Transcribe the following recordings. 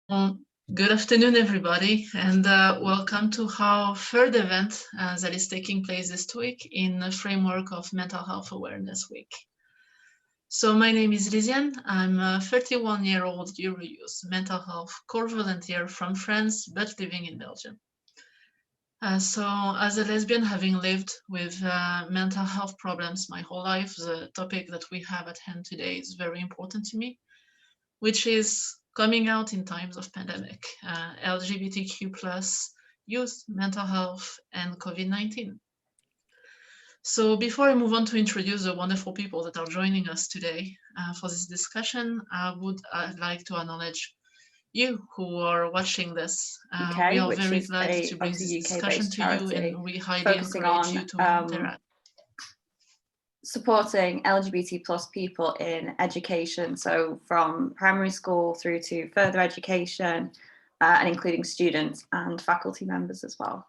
Good afternoon, everybody, and welcome to our third event that is taking place this week in the framework of Mental Health Awareness Week. So my name is Lysiane. I'm a 31-year-old Eurojust mental health core volunteer from France, but living in Belgium. So as a lesbian, having lived with mental health problems my whole life, the topic that we have at hand today is very important to me, which is coming out in times of pandemic, LGBTQ plus youth, mental health, and COVID-19. So before I move on to introduce the wonderful people that are joining us today for this discussion, I would like to acknowledge you who are watching this. We are very glad to bring this discussion to you, and we highly encourage you to interact. Supporting LGBT plus people in education, so from primary school through to further education, and including students and faculty members as well.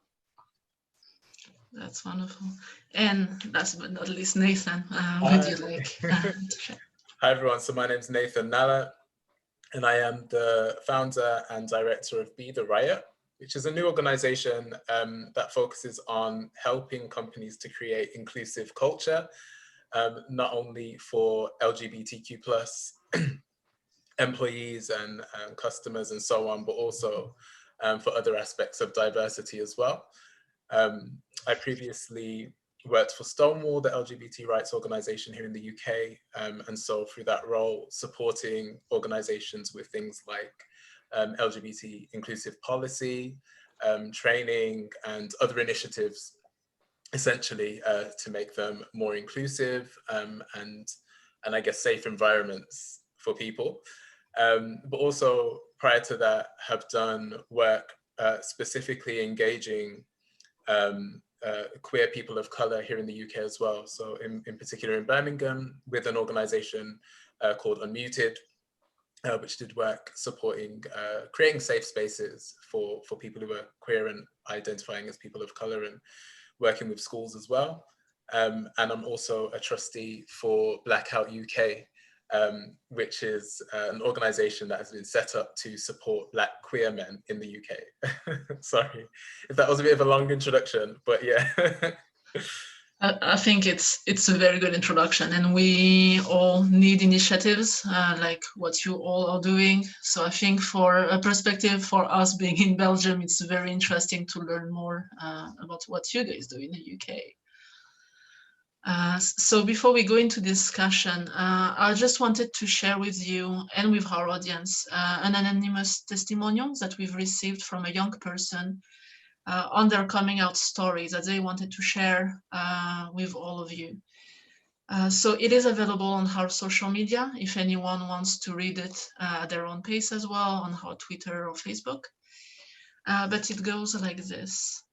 That's wonderful. And last but not least, Nathan, would you like to share? Hi everyone, so my name is Nathan Nalla, and I am the founder and director of Be The Riot, which is a new organization that focuses on helping companies to create inclusive culture, not only for LGBTQ plus employees and customers and so on, but also for other aspects of diversity as well. I previously worked for Stonewall, the LGBT rights organization here in the UK, and so through that role, supporting organizations with things like LGBT inclusive policy, training, and other initiatives, essentially to make them more inclusive and I guess safe environments for people. But also prior to that, have done work specifically engaging queer people of color here in the UK as well. So in particular in Birmingham with an organization called Unmuted, which did work supporting creating safe spaces for people who are queer and identifying as people of color, and working with schools as well. And I'm also a trustee for Blackout UK, which is an organization that has been set up to support Black queer men in the UK. Sorry if that was a bit of a long introduction, but yeah. I think it's a very good introduction, and we all need initiatives like what you all are doing. So I think for a perspective for us being in Belgium, it's very interesting to learn more about what you guys do in the UK. So before we go into discussion, I just wanted to share with you and with our audience an anonymous testimonial that we've received from a young person on their coming out story that they wanted to share with all of you. So it is available on our social media if anyone wants to read it at their own pace as well, on our Twitter or Facebook. But it goes like this.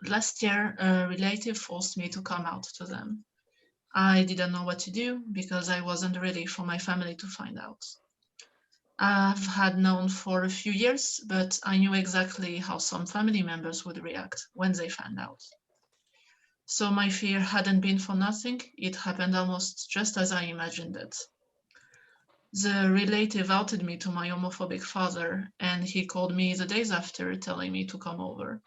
Last year, a relative forced me to come out to them. I didn't know what to do because I wasn't ready for my family to find out. I've had known for a few years, but I knew exactly how some family members would react when they found out. So my fear hadn't been for nothing. It happened almost just as I imagined it. The relative outed me to my homophobic father, and he called me the days after telling me to come over.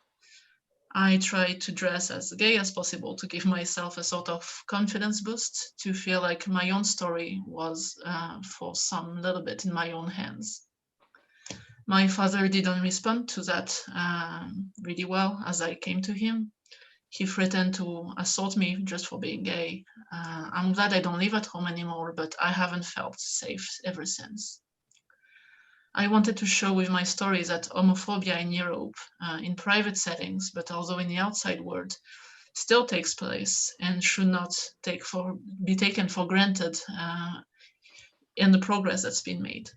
I tried to dress as gay as possible to give myself a sort of confidence boost, to feel like my own story was for some little bit in my own hands. My father didn't respond to that really well as I came to him. He threatened to assault me just for being gay. I'm glad I don't live at home anymore, but I haven't felt safe ever since. I wanted to show with my story that homophobia in Europe, in private settings, but also in the outside world, still takes place and should not be taken for granted in the progress that's been made.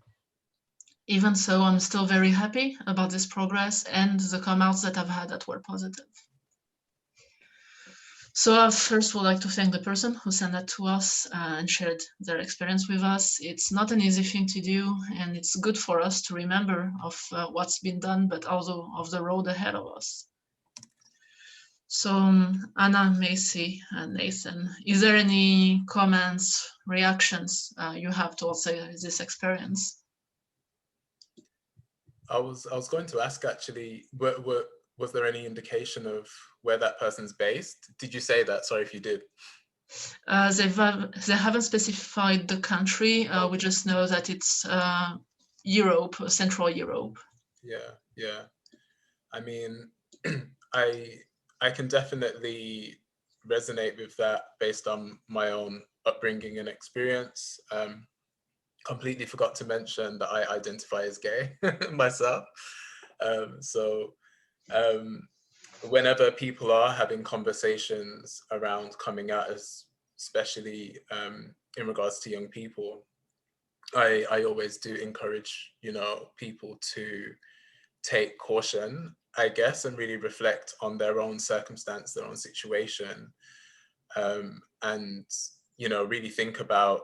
Even so, I'm still very happy about this progress and the come-outs that I've had that were positive. So I first would like to thank the person who sent that to us and shared their experience with us. It's not an easy thing to do, and it's good for us to remember of what's been done, but also of the road ahead of us. So Anna, Macy, and Nathan, is there any comments, reactions you have towards this experience? I was going to ask actually, was there any indication of where that person's based? Did you say that? Sorry if you did. They haven't specified the country. We just know that it's Europe, Central Europe. Yeah, yeah. I mean, I can definitely resonate with that based on my own upbringing and experience. Completely forgot to mention that I identify as gay myself. So whenever people are having conversations around coming out, especially in regards to young people, I always do encourage, you know, people to take caution, I guess, and really reflect on their own circumstance, their own situation, and, you know, really think about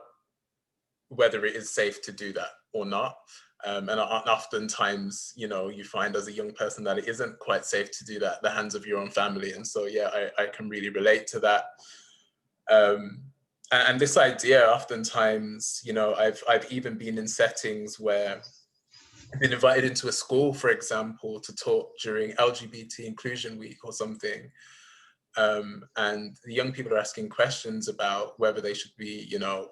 whether it is safe to do that or not. And oftentimes, you know, you find as a young person that it isn't quite safe to do that at the hands of your own family. And so, yeah, I can really relate to that. And this idea, oftentimes, you know, I've even been in settings where I've been invited into a school, for example, to talk during LGBT Inclusion Week or something. And the young people are asking questions about whether they should be, you know,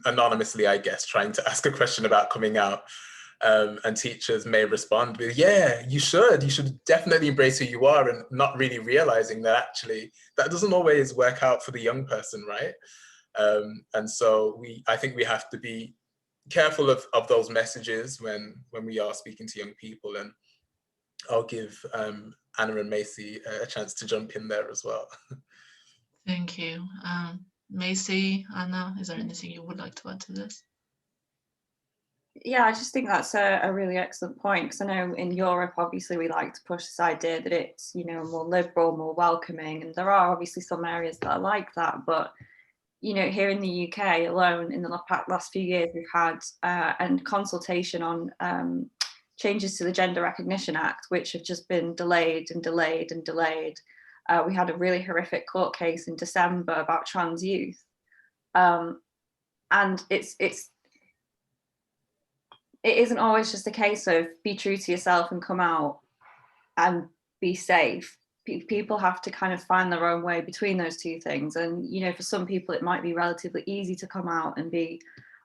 anonymously, I guess, trying to ask a question about coming out. And teachers may respond with, yeah, you should definitely embrace who you are, and not really realizing that actually that doesn't always work out for the young person, right? And so I think we have to be careful of those messages when we are speaking to young people. And I'll give Anna and Macy a chance to jump in there as well. Thank you. Macy, Anna, is there anything you would like to add to this? Yeah, I just think that's a really excellent point, because I know in Europe, obviously, we like to push this idea that it's, you know, more liberal, more welcoming, and there are obviously some areas that are like that. But, you know, here in the UK alone, in the last few years, we've had a consultation on changes to the Gender Recognition Act, which have just been delayed and delayed and delayed. We had a really horrific court case in December about trans youth, and it isn't always just a case of be true to yourself and come out and be safe. People have to kind of find their own way between those two things. And, you know, for some people, it might be relatively easy to come out and be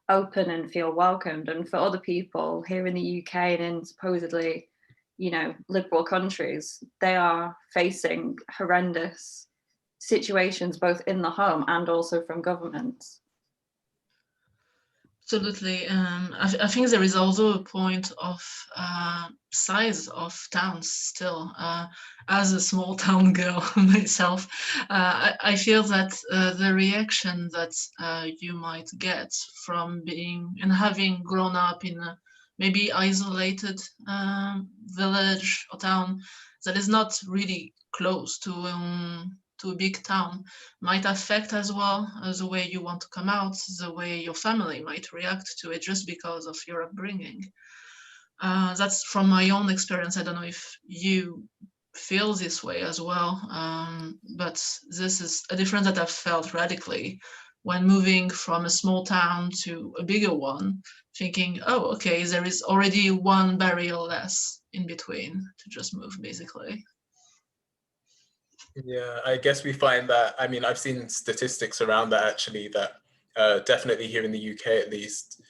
open and feel welcomed. And for other people here in the UK and in supposedly, you know, liberal countries, they are facing horrendous situations, both in the home and also from governments. Absolutely. I think there is also a point of size of towns still. As a small town girl myself, I feel that the reaction that you might get from being and having grown up in a maybe isolated village or town that is not really close to a big town might affect as well the way you want to come out, the way your family might react to it just because of your upbringing. That's from my own experience. I don't know if you feel this way as well, but this is a difference that I've felt radically when moving from a small town to a bigger one, thinking, oh, okay, there is already one barrier less in between to just move, basically. Yeah, I guess we find that, I mean, I've seen statistics around that actually, that definitely here in the UK at least,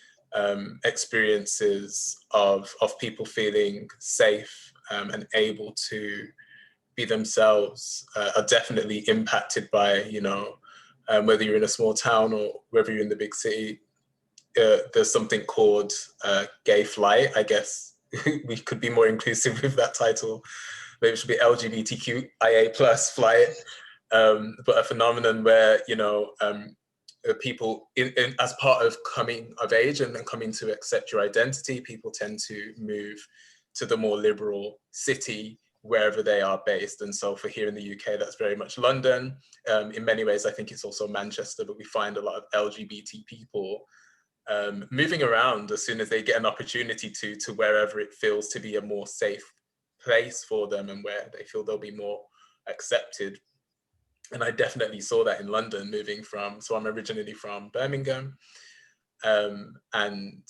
experiences of people feeling safe and able to be themselves are definitely impacted by, you know, whether you're in a small town or whether you're in the big city. There's something called gay flight, I guess. We could be more inclusive with that title. Maybe it should be LGBTQIA plus flight, but a phenomenon where, you know, people as part of coming of age and coming to accept your identity, people tend to move to the more liberal city wherever they are based. And so for here in the UK, that's very much London. In many ways, I think it's also Manchester, but we find a lot of LGBT people moving around as soon as they get an opportunity to wherever it feels to be a more safe place for them and where they feel they'll be more accepted. And I definitely saw that in London, moving from, so I'm originally from Birmingham, and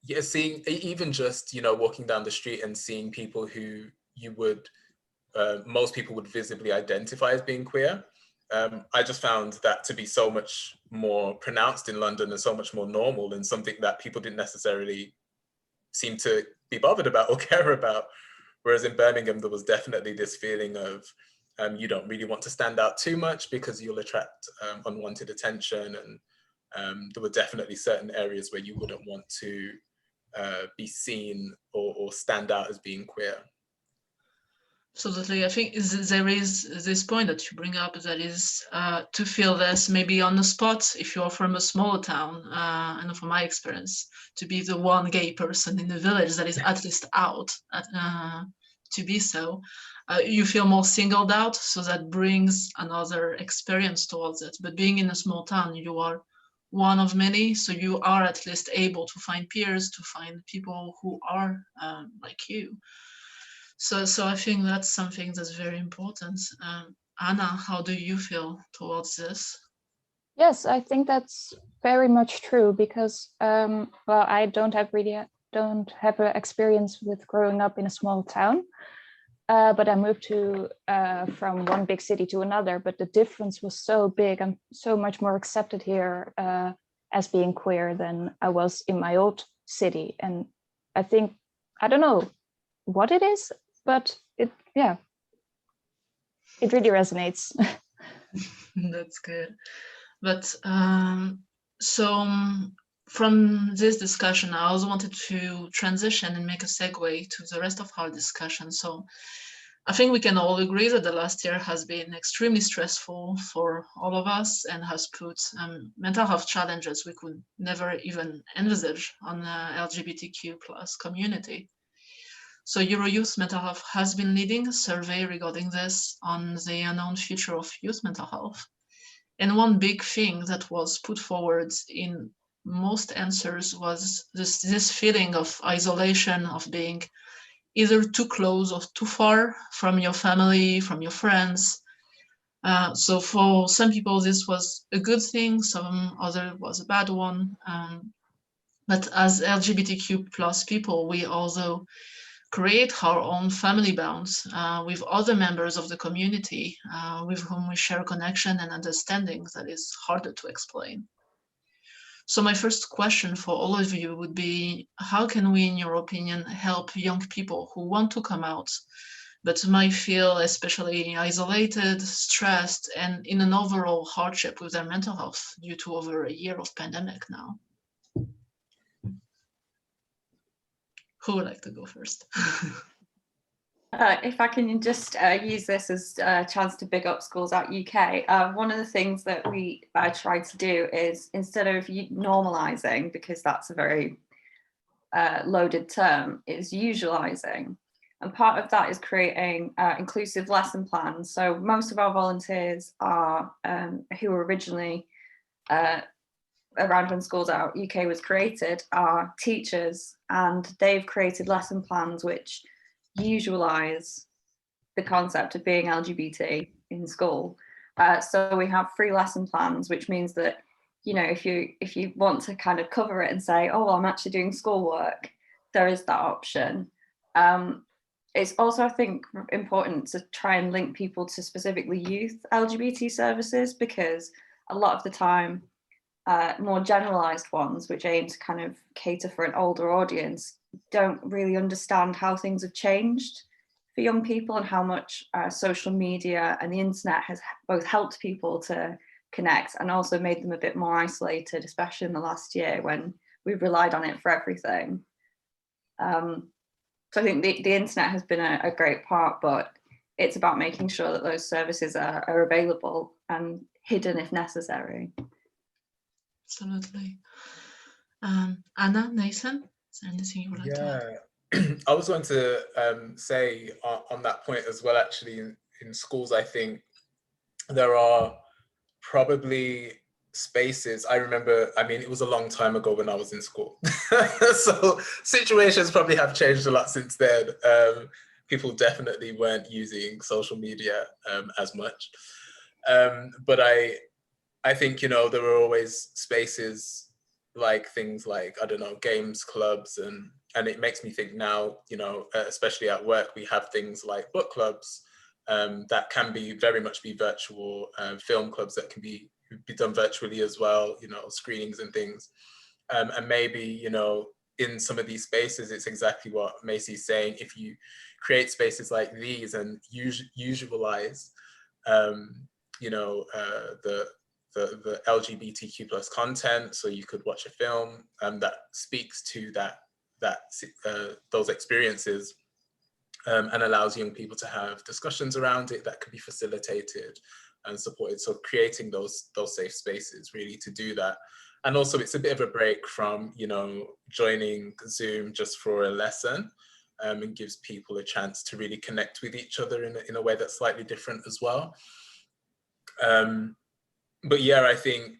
yeah, seeing even just, you know, walking down the street and seeing people who you would, most people would visibly identify as being queer. I just found that to be so much more pronounced in London and so much more normal, and something that people didn't necessarily seem to be bothered about or care about. Whereas in Birmingham, there was definitely this feeling of you don't really want to stand out too much because you'll attract unwanted attention. And there were definitely certain areas where you wouldn't want to be seen or stand out as being queer. Absolutely. I think there is this point that you bring up, that is to feel this maybe on the spot if you're from a smaller town, and from my experience, to be the one gay person in the village that is at least out, to be so. You feel more singled out, so that brings another experience towards it. But being in a small town, you are one of many, so you are at least able to find peers, to find people who are like you. So I think that's something that's very important. Anna, how do you feel towards this? Yes, I think that's very much true, because well, I don't have an experience with growing up in a small town, but I moved to from one big city to another. But the difference was so big. I'm so much more accepted here as being queer than I was in my old city, and I think, I don't know what it is, but it really resonates. That's good. But so from this discussion, I also wanted to transition and make a segue to the rest of our discussion. So I think we can all agree that the last year has been extremely stressful for all of us, and has put mental health challenges we could never even envisage on the LGBTQ plus community. So Eurojouth Mental Health has been leading a survey regarding this on the unknown future of youth mental health. And one big thing that was put forward in most answers was this feeling of isolation, of being either too close or too far from your family, from your friends. So for some people, this was a good thing, some other was a bad one. But as LGBTQ plus people, we also create our own family bonds with other members of the community with whom we share connection and understanding that is harder to explain. So my first question for all of you would be, how can we, in your opinion, help young people who want to come out, but might feel especially isolated, stressed, and in an overall hardship with their mental health due to over a year of pandemic now? Who would like to go first? If I can just use this as a chance to big up Schools Out UK, one of the things that we try to do is, instead of normalising, because that's a very loaded term, is usualising. And part of that is creating inclusive lesson plans. So most of our volunteers are who were originally around when Schools Out UK was created, are teachers, and they've created lesson plans which usualize the concept of being LGBT in school. So we have free lesson plans, which means that, you know, if you want to kind of cover it and say, oh, well, I'm actually doing schoolwork, there is that option. It's also, I think, important to try and link people to specifically youth LGBT services, because a lot of the time, more generalized ones, which aim to kind of cater for an older audience, don't really understand how things have changed for young people, and how much social media and the internet has both helped people to connect and also made them a bit more isolated, especially in the last year when we've relied on it for everything. So I think the internet has been a great part, but it's about making sure that those services are available and hidden if necessary. Absolutely. Anna, Nathan, is there anything you would like to add? I was going to say on that point as well, actually, in schools, I think there are probably spaces. I remember, I mean, it was a long time ago when I was in school. So situations probably have changed a lot since then. People definitely weren't using social media as much. But I think, you know, there were always spaces like things like, I don't know, games clubs, and it makes me think now, you know, especially at work, we have things like book clubs that can be very much be virtual, film clubs that can be done virtually as well, you know, screenings and things. And maybe, you know, in some of these spaces, it's exactly what Macy's saying. If you create spaces like these and usualize, you know, the LGBTQ plus content, so you could watch a film that speaks to those experiences, and allows young people to have discussions around it that could be facilitated and supported. So creating those safe spaces really to do that. And also it's a bit of a break from, you know, joining Zoom just for a lesson, and gives people a chance to really connect with each other in a way that's slightly different as well. But yeah, I think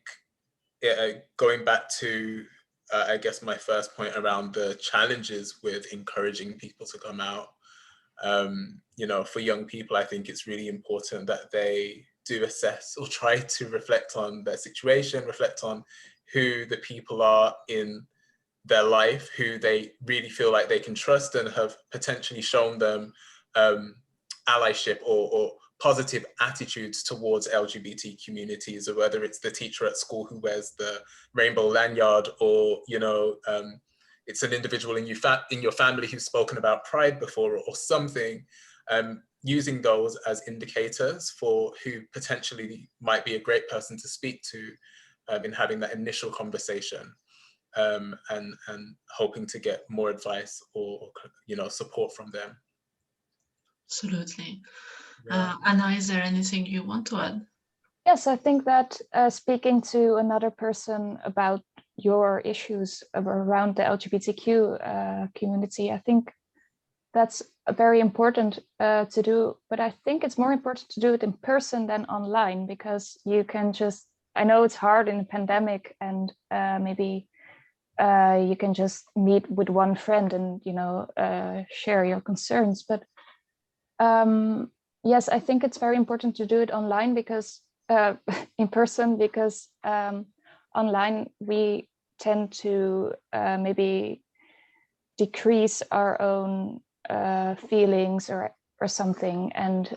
going back to, I guess my first point around the challenges with encouraging people to come out, you know, for young people, I think it's really important that they do assess or try to reflect on their situation, reflect on who the people are in their life, who they really feel like they can trust and have potentially shown them allyship or positive attitudes towards LGBT communities, or whether it's the teacher at school who wears the rainbow lanyard, or, you know, it's an individual in your family who's spoken about pride before, or something, using those as indicators for who potentially might be a great person to speak to in having that initial conversation, and hoping to get more advice or, you know, support from them. Absolutely. Yeah. Anna, is there anything you want to add? Yes, I think that speaking to another person about your issues around the LGBTQ community, I think that's very important to do, but I think it's more important to do it in person than online, because you can just, I know it's hard in a pandemic, and maybe you can just meet with one friend and, you know, share your concerns. But yes, I think it's very important to do it online, because in person, because online we tend to maybe decrease our own feelings or something, and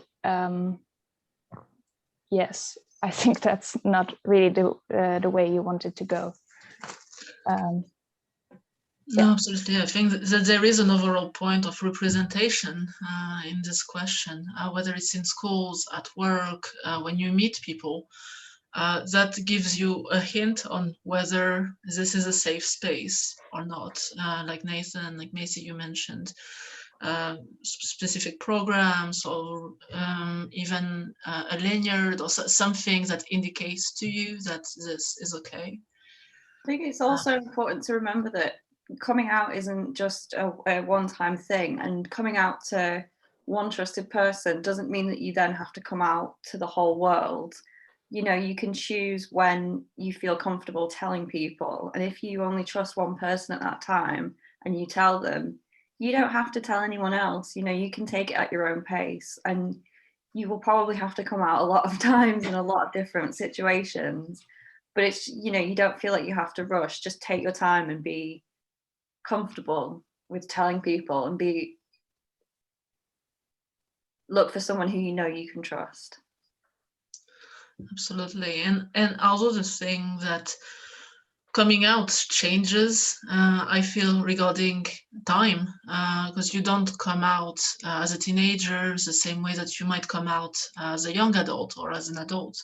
yes, I think that's not really the way you want it to go. No, absolutely. I think that there is an overall point of representation in this question, whether it's in schools, at work, when you meet people, that gives you a hint on whether this is a safe space or not. Like Nathan, like Macy, you mentioned specific programs, or even a lanyard or something that indicates to you that this is okay. I think it's also important to remember that coming out isn't just a one-time thing, and coming out to one trusted person doesn't mean that you then have to come out to the whole world. You know, you can choose when you feel comfortable telling people, and if you only trust one person at that time and you tell them, you don't have to tell anyone else. You know, you can take it at your own pace, and you will probably have to come out a lot of times in a lot of different situations, but it's, you know, you don't feel like you have to rush. Just take your time and be comfortable with telling people, and look for someone who you know you can trust. Absolutely. And also the thing that coming out changes, I feel, regarding time, because you don't come out as a teenager the same way that you might come out as a young adult or as an adult.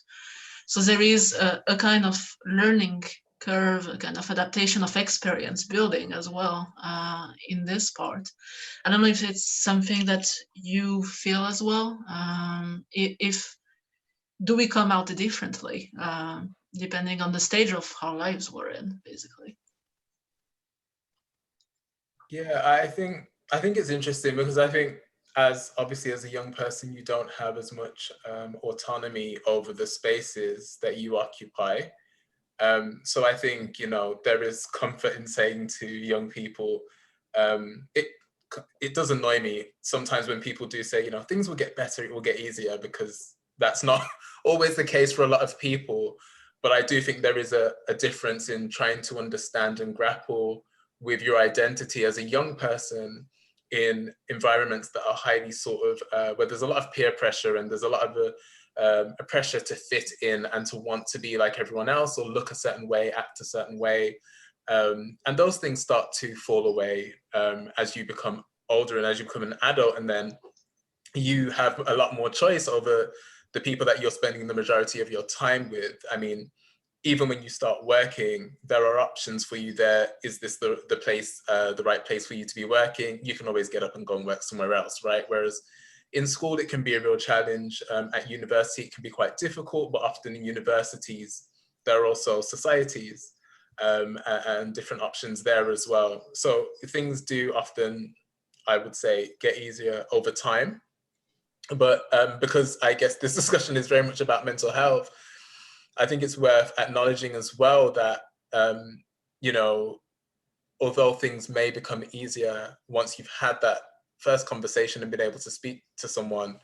So there is a kind of learning curve, a kind of adaptation of experience building as well in this part. I don't know if it's something that you feel as well. If do we come out differently depending on the stage of our lives we're in, basically? Yeah, I think it's interesting, because I think obviously as a young person, you don't have as much autonomy over the spaces that you occupy. So I think, you know, there is comfort in saying to young people, it does annoy me sometimes when people do say, you know, things will get better, it will get easier, because that's not always the case for a lot of people. But I do think there is a difference in trying to understand and grapple with your identity as a young person in environments that are highly sort of, where there's a lot of peer pressure and there's a lot of a pressure to fit in and to want to be like everyone else or look a certain way, act a certain way. And those things start to fall away as you become older and as you become an adult, and then you have a lot more choice over the people that you're spending the majority of your time with. I mean, even when you start working, there are options for you there. Is this the place, the right place for you to be working? You can always get up and go and work somewhere else, right? Whereas in school, it can be a real challenge. At university, it can be quite difficult, but often in universities, there are also societies and different options there as well. So things do often, I would say, get easier over time. But because I guess this discussion is very much about mental health, I think it's worth acknowledging as well that, you know, although things may become easier once you've had that first conversation and been able to speak to someone,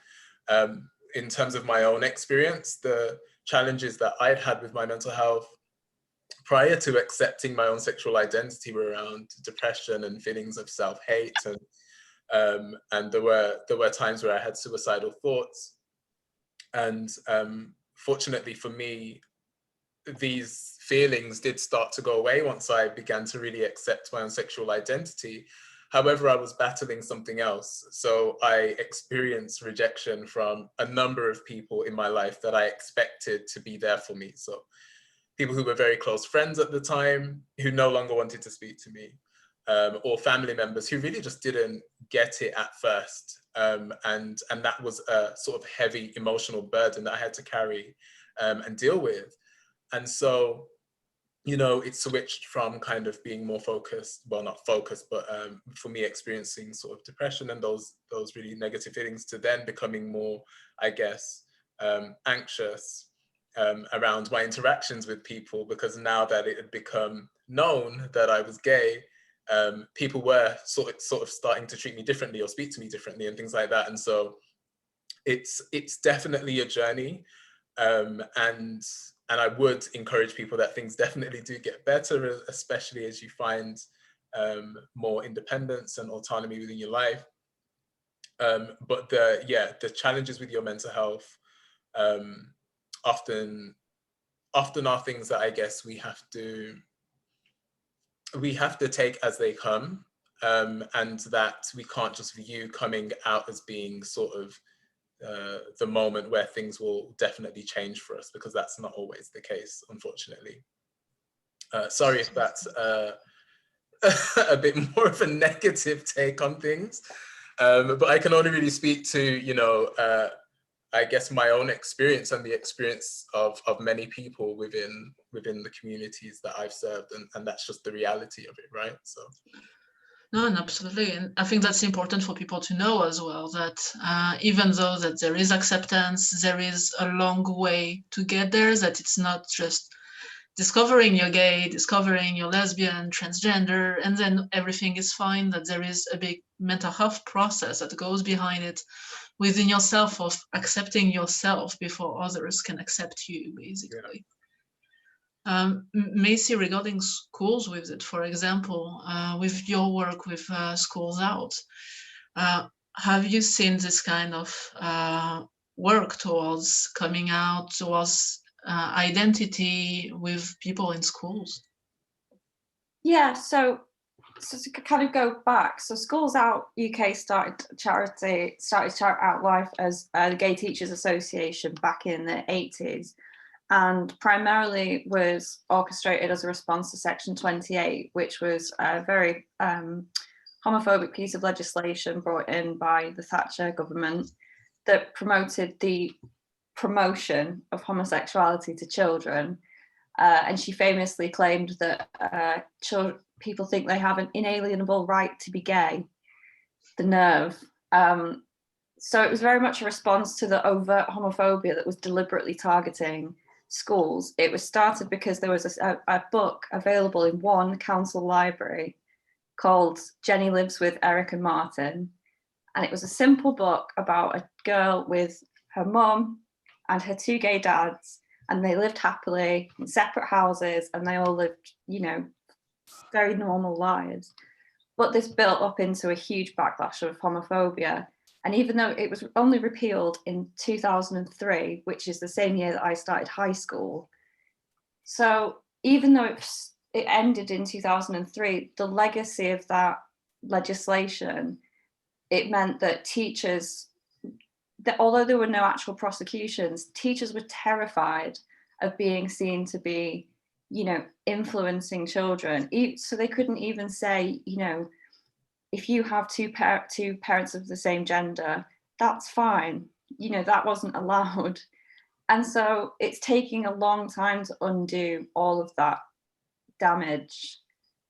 in terms of my own experience, the challenges that I'd had with my mental health prior to accepting my own sexual identity were around depression and feelings of self-hate, and there were times where I had suicidal thoughts. And fortunately for me, these feelings did start to go away once I began to really accept my own sexual identity. However, I was battling something else. So I experienced rejection from a number of people in my life that I expected to be there for me. So people who were very close friends at the time, who no longer wanted to speak to me, or family members who really just didn't get it at first. And that was a sort of heavy emotional burden that I had to carry and deal with. And so, you know, it switched from kind of being more focused, well, not focused, but for me experiencing sort of depression and those really negative feelings, to then becoming more, I guess, anxious around my interactions with people, because now that it had become known that I was gay, people were sort of starting to treat me differently or speak to me differently and things like that. And so it's definitely a journey. And I would encourage people that things definitely do get better, especially as you find more independence and autonomy within your life. But the challenges with your mental health often are things that I guess we have to take as they come, and that we can't just view coming out as being sort of the moment where things will definitely change for us, because that's not always the case, unfortunately. Sorry if that's a bit more of a negative take on things, but I can only really speak to, you know, I guess my own experience and the experience of many people within the communities that I've served, and that's just the reality of it, right? So. No, and absolutely. And I think that's important for people to know as well, that even though that there is acceptance, there is a long way to get there, that it's not just discovering you're gay, discovering you're lesbian, transgender, and then everything is fine, that there is a big mental health process that goes behind it within yourself, of accepting yourself before others can accept you, basically. Yeah. Macy, regarding schools with it, for example, with your work with Schools Out, have you seen this kind of work towards coming out, towards identity with people in schools? Yeah, so to kind of go back, so Schools Out UK started out life as the Gay Teachers Association back in the 80s. And primarily was orchestrated as a response to Section 28, which was a very homophobic piece of legislation brought in by the Thatcher government that promoted the promotion of homosexuality to children. And she famously claimed that people think they have an inalienable right to be gay. The nerve. So it was very much a response to the overt homophobia that was deliberately targeting schools. It was started because there was a book available in one council library called Jenny Lives with Eric and Martin. And it was a simple book about a girl with her mum and her two gay dads. and they lived happily in separate houses, and they all lived, you know, very normal lives. But this built up into a huge backlash of homophobia. And even though it was only repealed in 2003, which is the same year that I started high school, so even though it ended in 2003, the legacy of that legislation, it meant that teachers, that although there were no actual prosecutions, teachers were terrified of being seen to be, you know, influencing children. So they couldn't even say, you know, if you have two parents of the same gender, that's fine. You know, that wasn't allowed. And so it's taking a long time to undo all of that damage.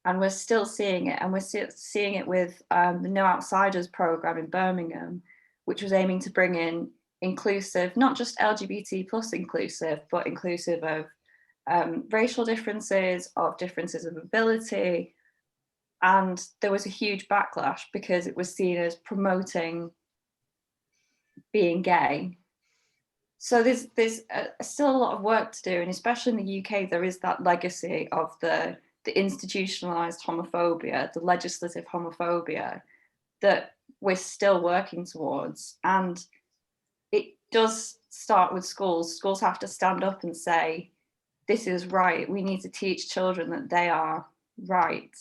And we're still seeing it. And we're seeing it with the No Outsiders program in Birmingham, which was aiming to bring in inclusive, not just LGBT plus inclusive, but inclusive of racial differences, of differences of ability. And there was a huge backlash because it was seen as promoting being gay. So there's still a lot of work to do, and especially in the UK, there is that legacy of the institutionalized homophobia, the legislative homophobia that we're still working towards. And it does start with schools. Schools have to stand up and say, this is right. We need to teach children that they are right,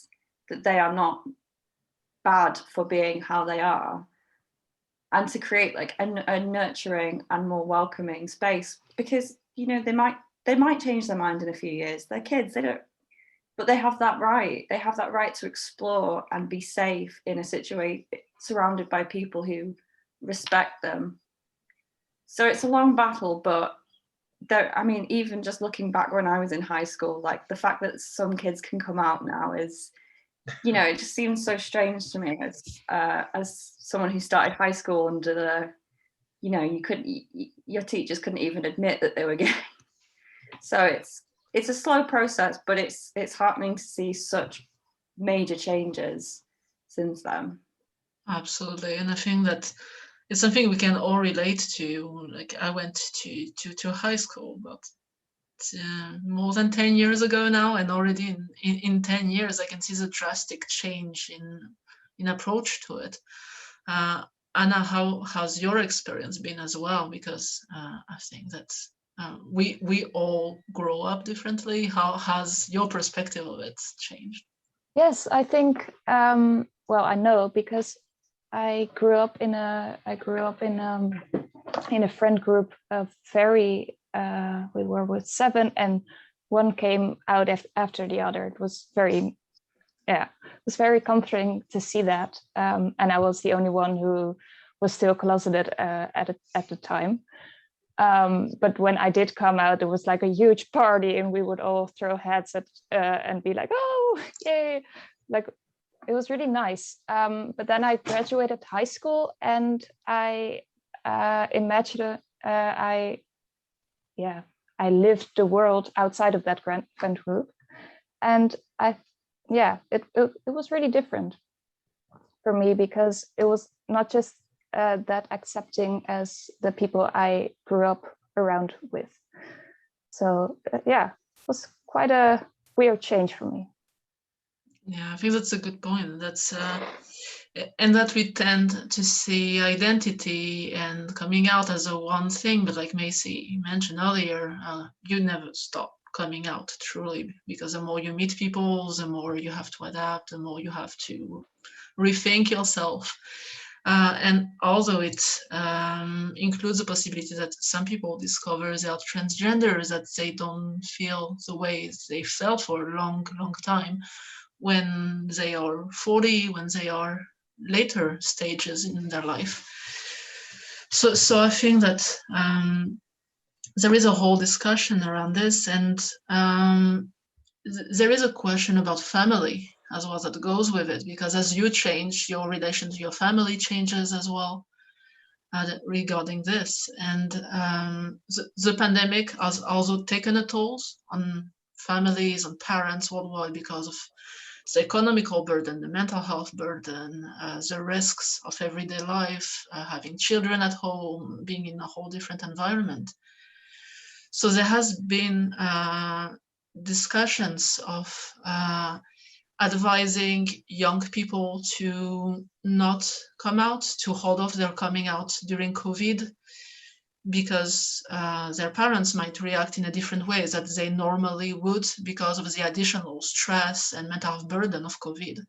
that they are not bad for being how they are, and to create like a nurturing and more welcoming space, because, you know, they might change their mind in a few years. They're kids, they don't, but they have that right. They have that right to explore and be safe in a situation surrounded by people who respect them. So it's a long battle, but I mean, even just looking back when I was in high school, like the fact that some kids can come out now is, you know, it just seems so strange to me as someone who started high school under the, you know, your teachers couldn't even admit that they were gay. So it's a slow process, but it's heartening to see such major changes since then. Absolutely, and I think that it's something we can all relate to. Like, I went to high school, but more than 10 years ago now, and already in 10 years I can see the drastic change in approach to it. Anna, how has your experience been as well? Because I think that we all grow up differently. How has your perspective of it changed? Yes, I think well, I know, because I grew up in a friend group of we were with 7, and one came out after the other. It was very comforting to see that, and I was the only one who was still closeted at the time. But when I did come out, there was like a huge party, and we would all throw heads at and be like, "Oh, yay!" Like, it was really nice. But then I graduated high school, and I imagined I lived the world outside of that friend group, and it was really different for me, because it was not just that accepting as the people I grew up around with. So it was quite a weird change for me. Yeah, I think that's a good point. That's and that we tend to see identity and coming out as a one thing, but like Macy mentioned earlier, you never stop coming out truly, because the more you meet people, the more you have to adapt, the more you have to rethink yourself. And although it includes the possibility that some people discover they are transgender, that they don't feel the way they felt for a long time, when they are 40, when they are later stages in their life. So I think that there is a whole discussion around this, and there is a question about family as well that goes with it, because as you change, your relation to your family changes as well regarding this. And the pandemic has also taken a toll on families and parents worldwide, because of the economical burden, the mental health burden, the risks of everyday life, having children at home, being in a whole different environment. So there has been discussions of advising young people to not come out, to hold off their coming out during COVID, because their parents might react in a different way that they normally would because of the additional stress and mental health burden of COVID.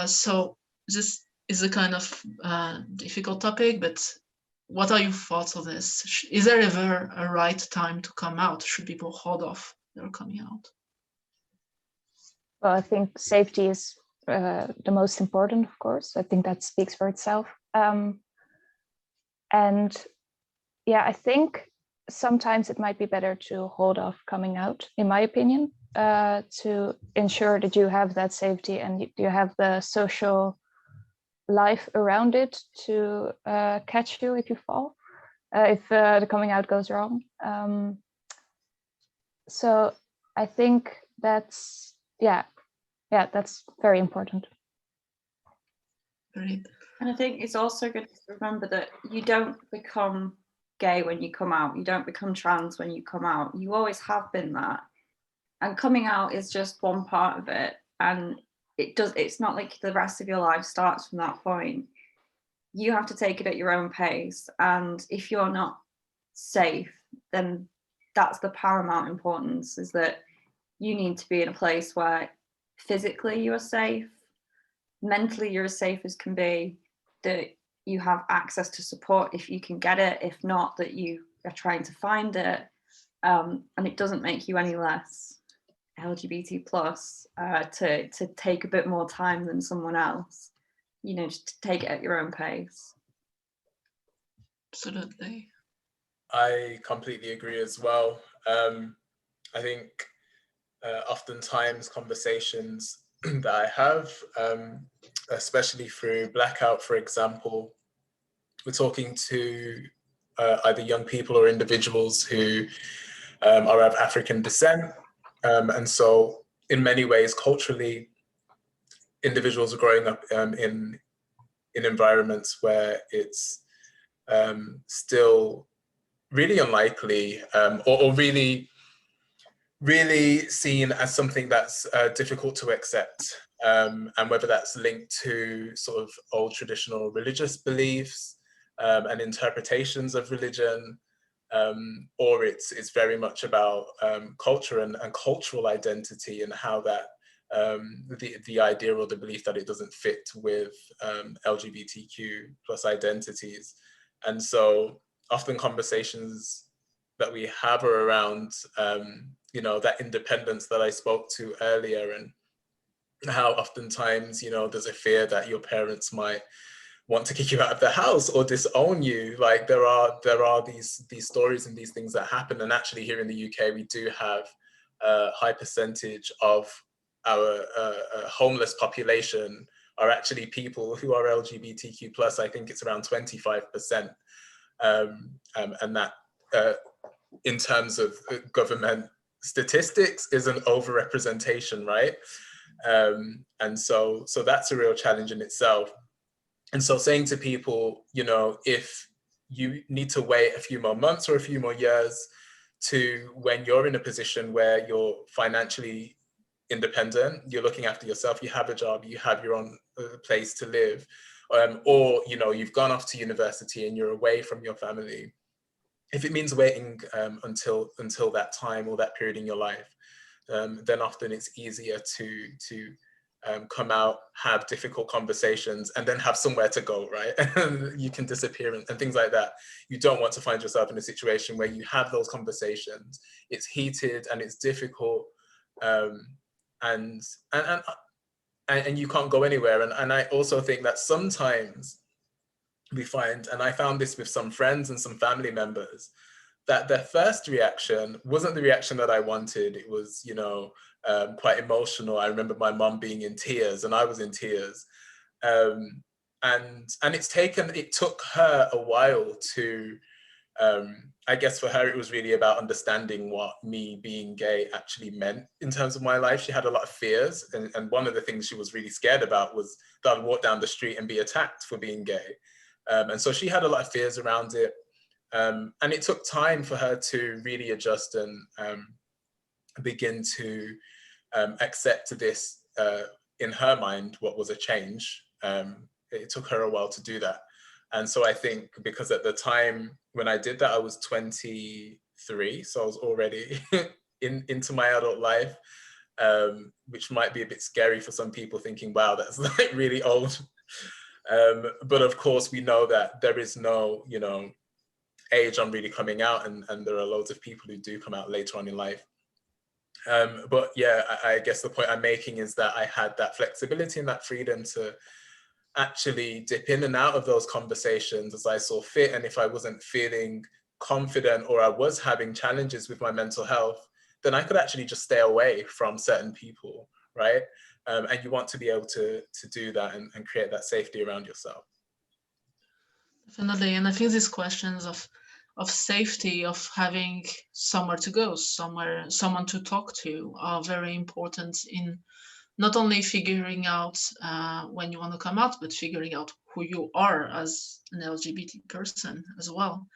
So this is a kind of difficult topic, but what are your thoughts on this? Is there ever a right time to come out? Should people hold off their coming out? Well, I think safety is the most important, of course. I think that speaks for itself. And yeah, I think sometimes it might be better to hold off coming out, in my opinion, to ensure that you have that safety and you have the social life around it to catch you if you fall, if the coming out goes wrong. So I think that's, that's very important. Great. And I think it's also good to remember that you don't become gay when you come out. You don't become trans when you come out. You always have been that. And coming out is just one part of it. And it's not like the rest of your life starts from that point. You have to take it at your own pace. And if you're not safe, then that's the paramount importance, is that you need to be in a place where physically you are safe, mentally you're as safe as can be, that you have access to support if you can get it, if not, that you are trying to find it, and it doesn't make you any less LGBT plus to take a bit more time than someone else, you know, just to take it at your own pace. Absolutely. I completely agree as well. I think oftentimes conversations that I have, especially through Blackout, for example, we're talking to either young people or individuals who are of African descent. And so in many ways, culturally, individuals are growing up in environments where it's still really unlikely or really seen as something that's difficult to accept. And whether that's linked to sort of old traditional religious beliefs and interpretations of religion, or it's very much about culture and cultural identity, and how that the idea or the belief that it doesn't fit with LGBTQ plus identities. And so often conversations that we have are around you know, that independence that I spoke to earlier, and how oftentimes, you know, there's a fear that your parents might want to kick you out of the house or disown you. Like there are these stories and these things that happen. And actually here in the UK, we do have a high percentage of our homeless population are actually people who are LGBTQ plus. I think it's around 25%. And that in terms of government statistics is an overrepresentation, right? And so that's a real challenge in itself. And so saying to people, you know, if you need to wait a few more months or a few more years to when you're in a position where you're financially independent, you're looking after yourself, you have a job, you have your own place to live, or, you know, you've gone off to university and you're away from your family. If it means waiting until that time or that period in your life, then often it's easier to come out, have difficult conversations, and then have somewhere to go, right? You can disappear and things like that. You don't want to find yourself in a situation where you have those conversations. It's heated and it's difficult, and you can't go anywhere. And I also think that sometimes we find, and I found this with some friends and some family members, that their first reaction wasn't the reaction that I wanted. It was, you know, quite emotional. I remember my mum being in tears and I was in tears. And it took her a while to, I guess for her, it was really about understanding what me being gay actually meant in terms of my life. She had a lot of fears. And one of the things she was really scared about was that I'd walk down the street and be attacked for being gay. And so she had a lot of fears around it. And it took time for her to really adjust and begin to accept this in her mind, what was a change. It took her a while to do that. And so I think because at the time when I did that, I was 23, so I was already into my adult life, which might be a bit scary for some people thinking, wow, that's like really old. But of course, we know that there is no, you know, age on really coming out, and there are loads of people who do come out later on in life. But yeah, I guess the point I'm making is that I had that flexibility and that freedom to actually dip in and out of those conversations as I saw fit. And if I wasn't feeling confident or I was having challenges with my mental health, then I could actually just stay away from certain people, right? And you want to be able to do that and create that safety around yourself. Definitely, and I think these questions of safety, of having somewhere to go, someone to talk to, are very important in not only figuring out when you want to come out, but figuring out who you are as an LGBT person as well.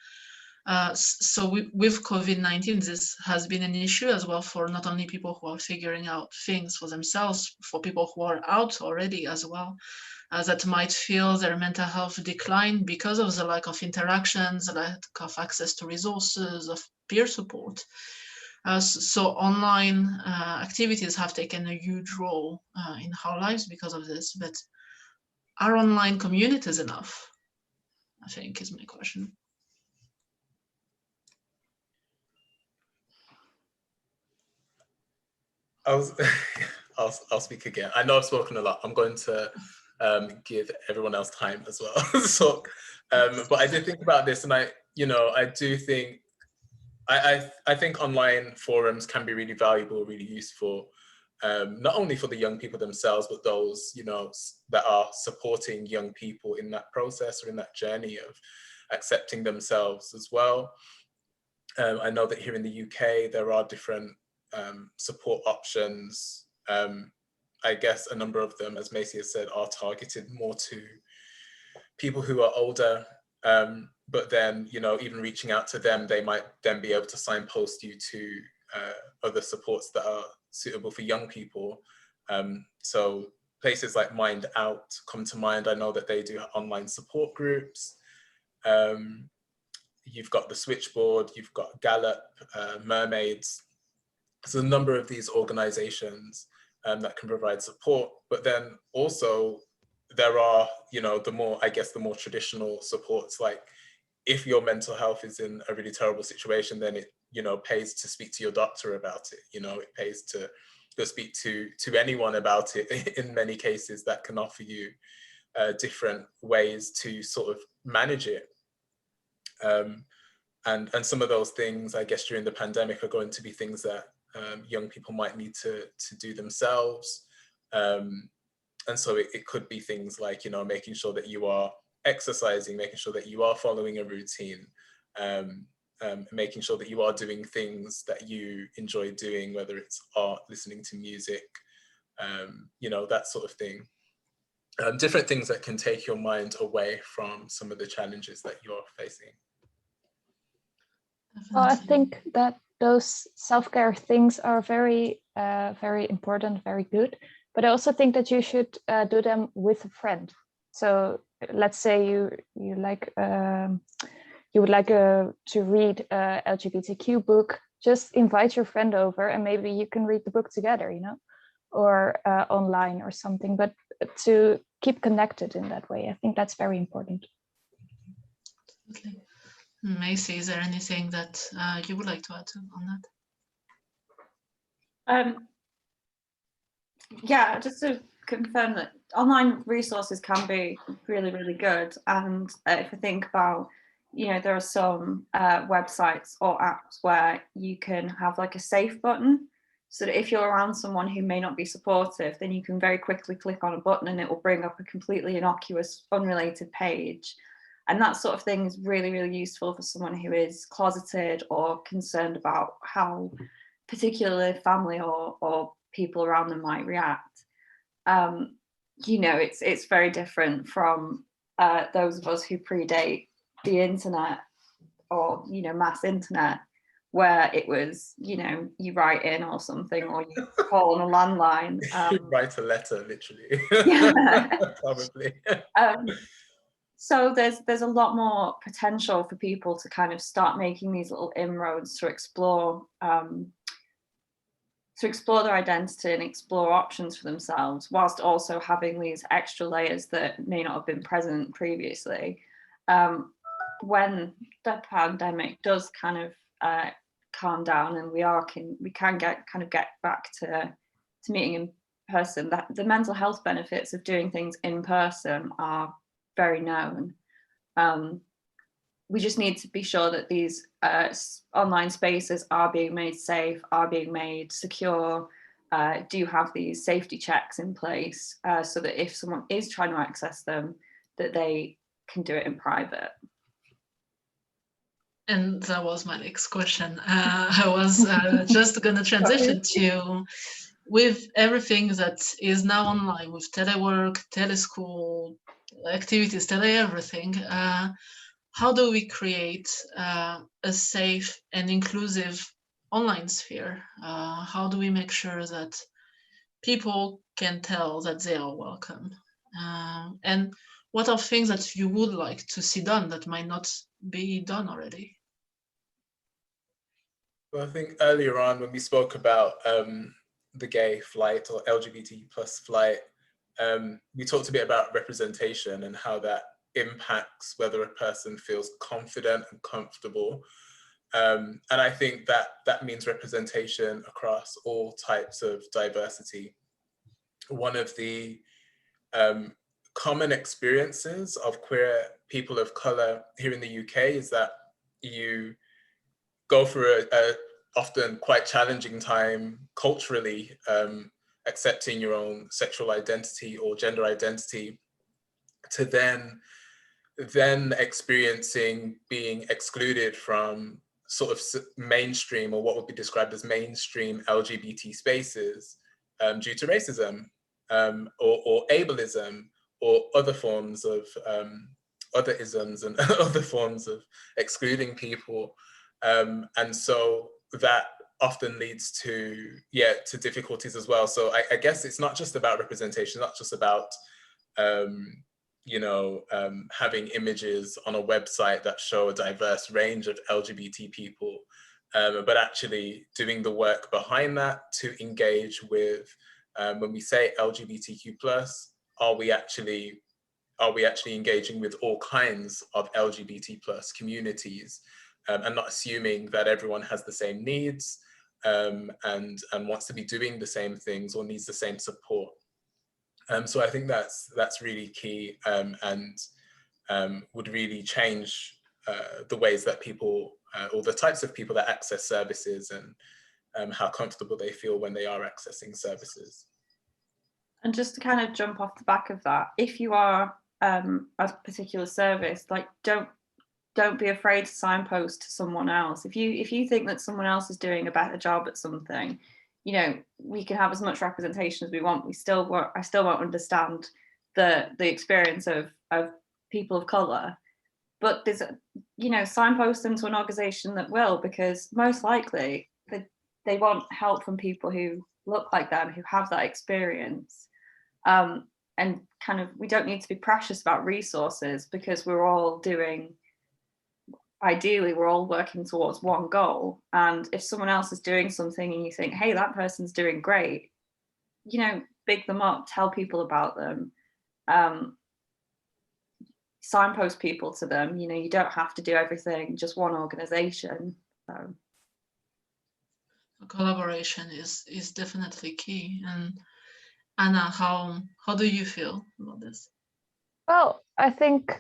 So with COVID-19, this has been an issue as well for not only people who are figuring out things for themselves, for people who are out already as well, that might feel their mental health decline because of the lack of interactions, the lack of access to resources, of peer support. So online activities have taken a huge role in our lives because of this, but are online communities enough? I think is my question. I'll speak again. I know I've spoken a lot. I'm going to give everyone else time as well. So, but I did think about this, and I do think I think online forums can be really valuable, really useful, not only for the young people themselves, but those, you know, that are supporting young people in that process or in that journey of accepting themselves as well. I know that here in the UK, there are different support options. I guess a number of them, as Macy has said, are targeted more to people who are older. But then, you know, even reaching out to them, they might then be able to signpost you to other supports that are suitable for young people. So places like Mind Out come to mind. I know that they do online support groups. You've got the Switchboard, you've got Gallup, Mermaids. So a number of these organizations that can provide support, but then also there are, you know, the more traditional supports, like if your mental health is in a really terrible situation, then it, you know, pays to speak to your doctor about it. You know, it pays to go speak to anyone about it in many cases that can offer you different ways to sort of manage it. And some of those things, I guess, during the pandemic are going to be things that young people might need to do themselves. And so it could be things like, you know, making sure that you are exercising, making sure that you are following a routine, making sure that you are doing things that you enjoy doing, whether it's art, listening to music, you know, that sort of thing. Different things that can take your mind away from some of the challenges that you're facing. Well, I think that those self-care things are very, very important, very good. But I also think that you should do them with a friend. So let's say you would like to read a LGBTQ book. Just invite your friend over, and maybe you can read the book together, you know, or online or something. But to keep connected in that way, I think that's very important. Okay. Macy, is there anything that you would like to add on that? Yeah, just to confirm that online resources can be really, really good. And if I think about, you know, there are some websites or apps where you can have like a safe button, so that if you're around someone who may not be supportive, then you can very quickly click on a button and it will bring up a completely innocuous, unrelated page. And that sort of thing is really, really useful for someone who is closeted or concerned about how particularly family or people around them might react. You know, it's very different from those of us who predate the internet. or you know, mass internet, where it was, you know, you write in or something, or you call on a landline. Write a letter, literally. Yeah. Probably. So there's a lot more potential for people to kind of start making these little inroads to explore their identity and explore options for themselves, whilst also having these extra layers that may not have been present previously. When the pandemic does kind of calm down and we can get back to meeting in person, that the mental health benefits of doing things in person are very known. We just need to be sure that these online spaces are being made safe, are being made secure, do have these safety checks in place, so that if someone is trying to access them, that they can do it in private. And that was my next question. I was just going to transition to, with everything that is now online, with telework, teleschool, activities, everything, how do we create a safe and inclusive online sphere? How do we make sure that people can tell that they are welcome? And what are things that you would like to see done that might not be done already? Well, I think earlier on when we spoke about the gay flight or LGBT plus flight, we talked a bit about representation and how that impacts whether a person feels confident and comfortable. And I think that means representation across all types of diversity. One of the common experiences of queer people of color here in the UK is that you go through a often quite challenging time culturally, accepting your own sexual identity or gender identity, to then experiencing being excluded from sort of mainstream, or what would be described as mainstream LGBT spaces due to racism or ableism or other forms of other isms and other forms of excluding people. And so that often leads to difficulties as well. So I guess it's not just about representation, not just about having images on a website that show a diverse range of LGBT people, but actually doing the work behind that to engage with, when we say LGBTQ+, are we actually engaging with all kinds of LGBT+ communities, and not assuming that everyone has the same needs and wants to be doing the same things or needs the same support. So I think that's really key, and would really change the ways that people, or the types of people that access services, and how comfortable they feel when they are accessing services. And just to kind of jump off the back of that, if you are a particular service, like don't be afraid to signpost to someone else. If you think that someone else is doing a better job at something, you know, we can have as much representation as we want. I still won't understand the experience of people of colour, but there's signpost them to an organisation that will, because most likely they want help from people who look like them, who have that experience. And kind of, we don't need to be precious about resources, because ideally we're all working towards one goal. And if someone else is doing something and you think, hey, that person's doing great, big them up, tell people about them, signpost people to them. You don't have to do everything just one organization. So. Collaboration is definitely key. And Anna, how do you feel about this? Well, I think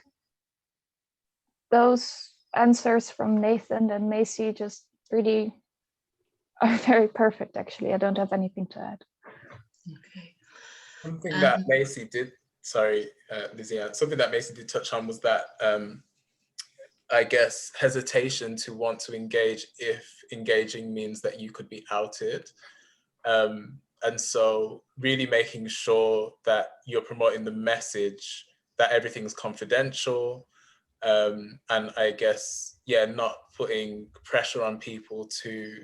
those answers from Nathan and Macy just really are very perfect, actually. I don't have anything to add. Okay. Something that Macy did, Lysiane, something that Macy did touch on was that, I guess, hesitation to want to engage if engaging means that you could be outed. And so really making sure that you're promoting the message that everything's confidential, And I guess, yeah, not putting pressure on people to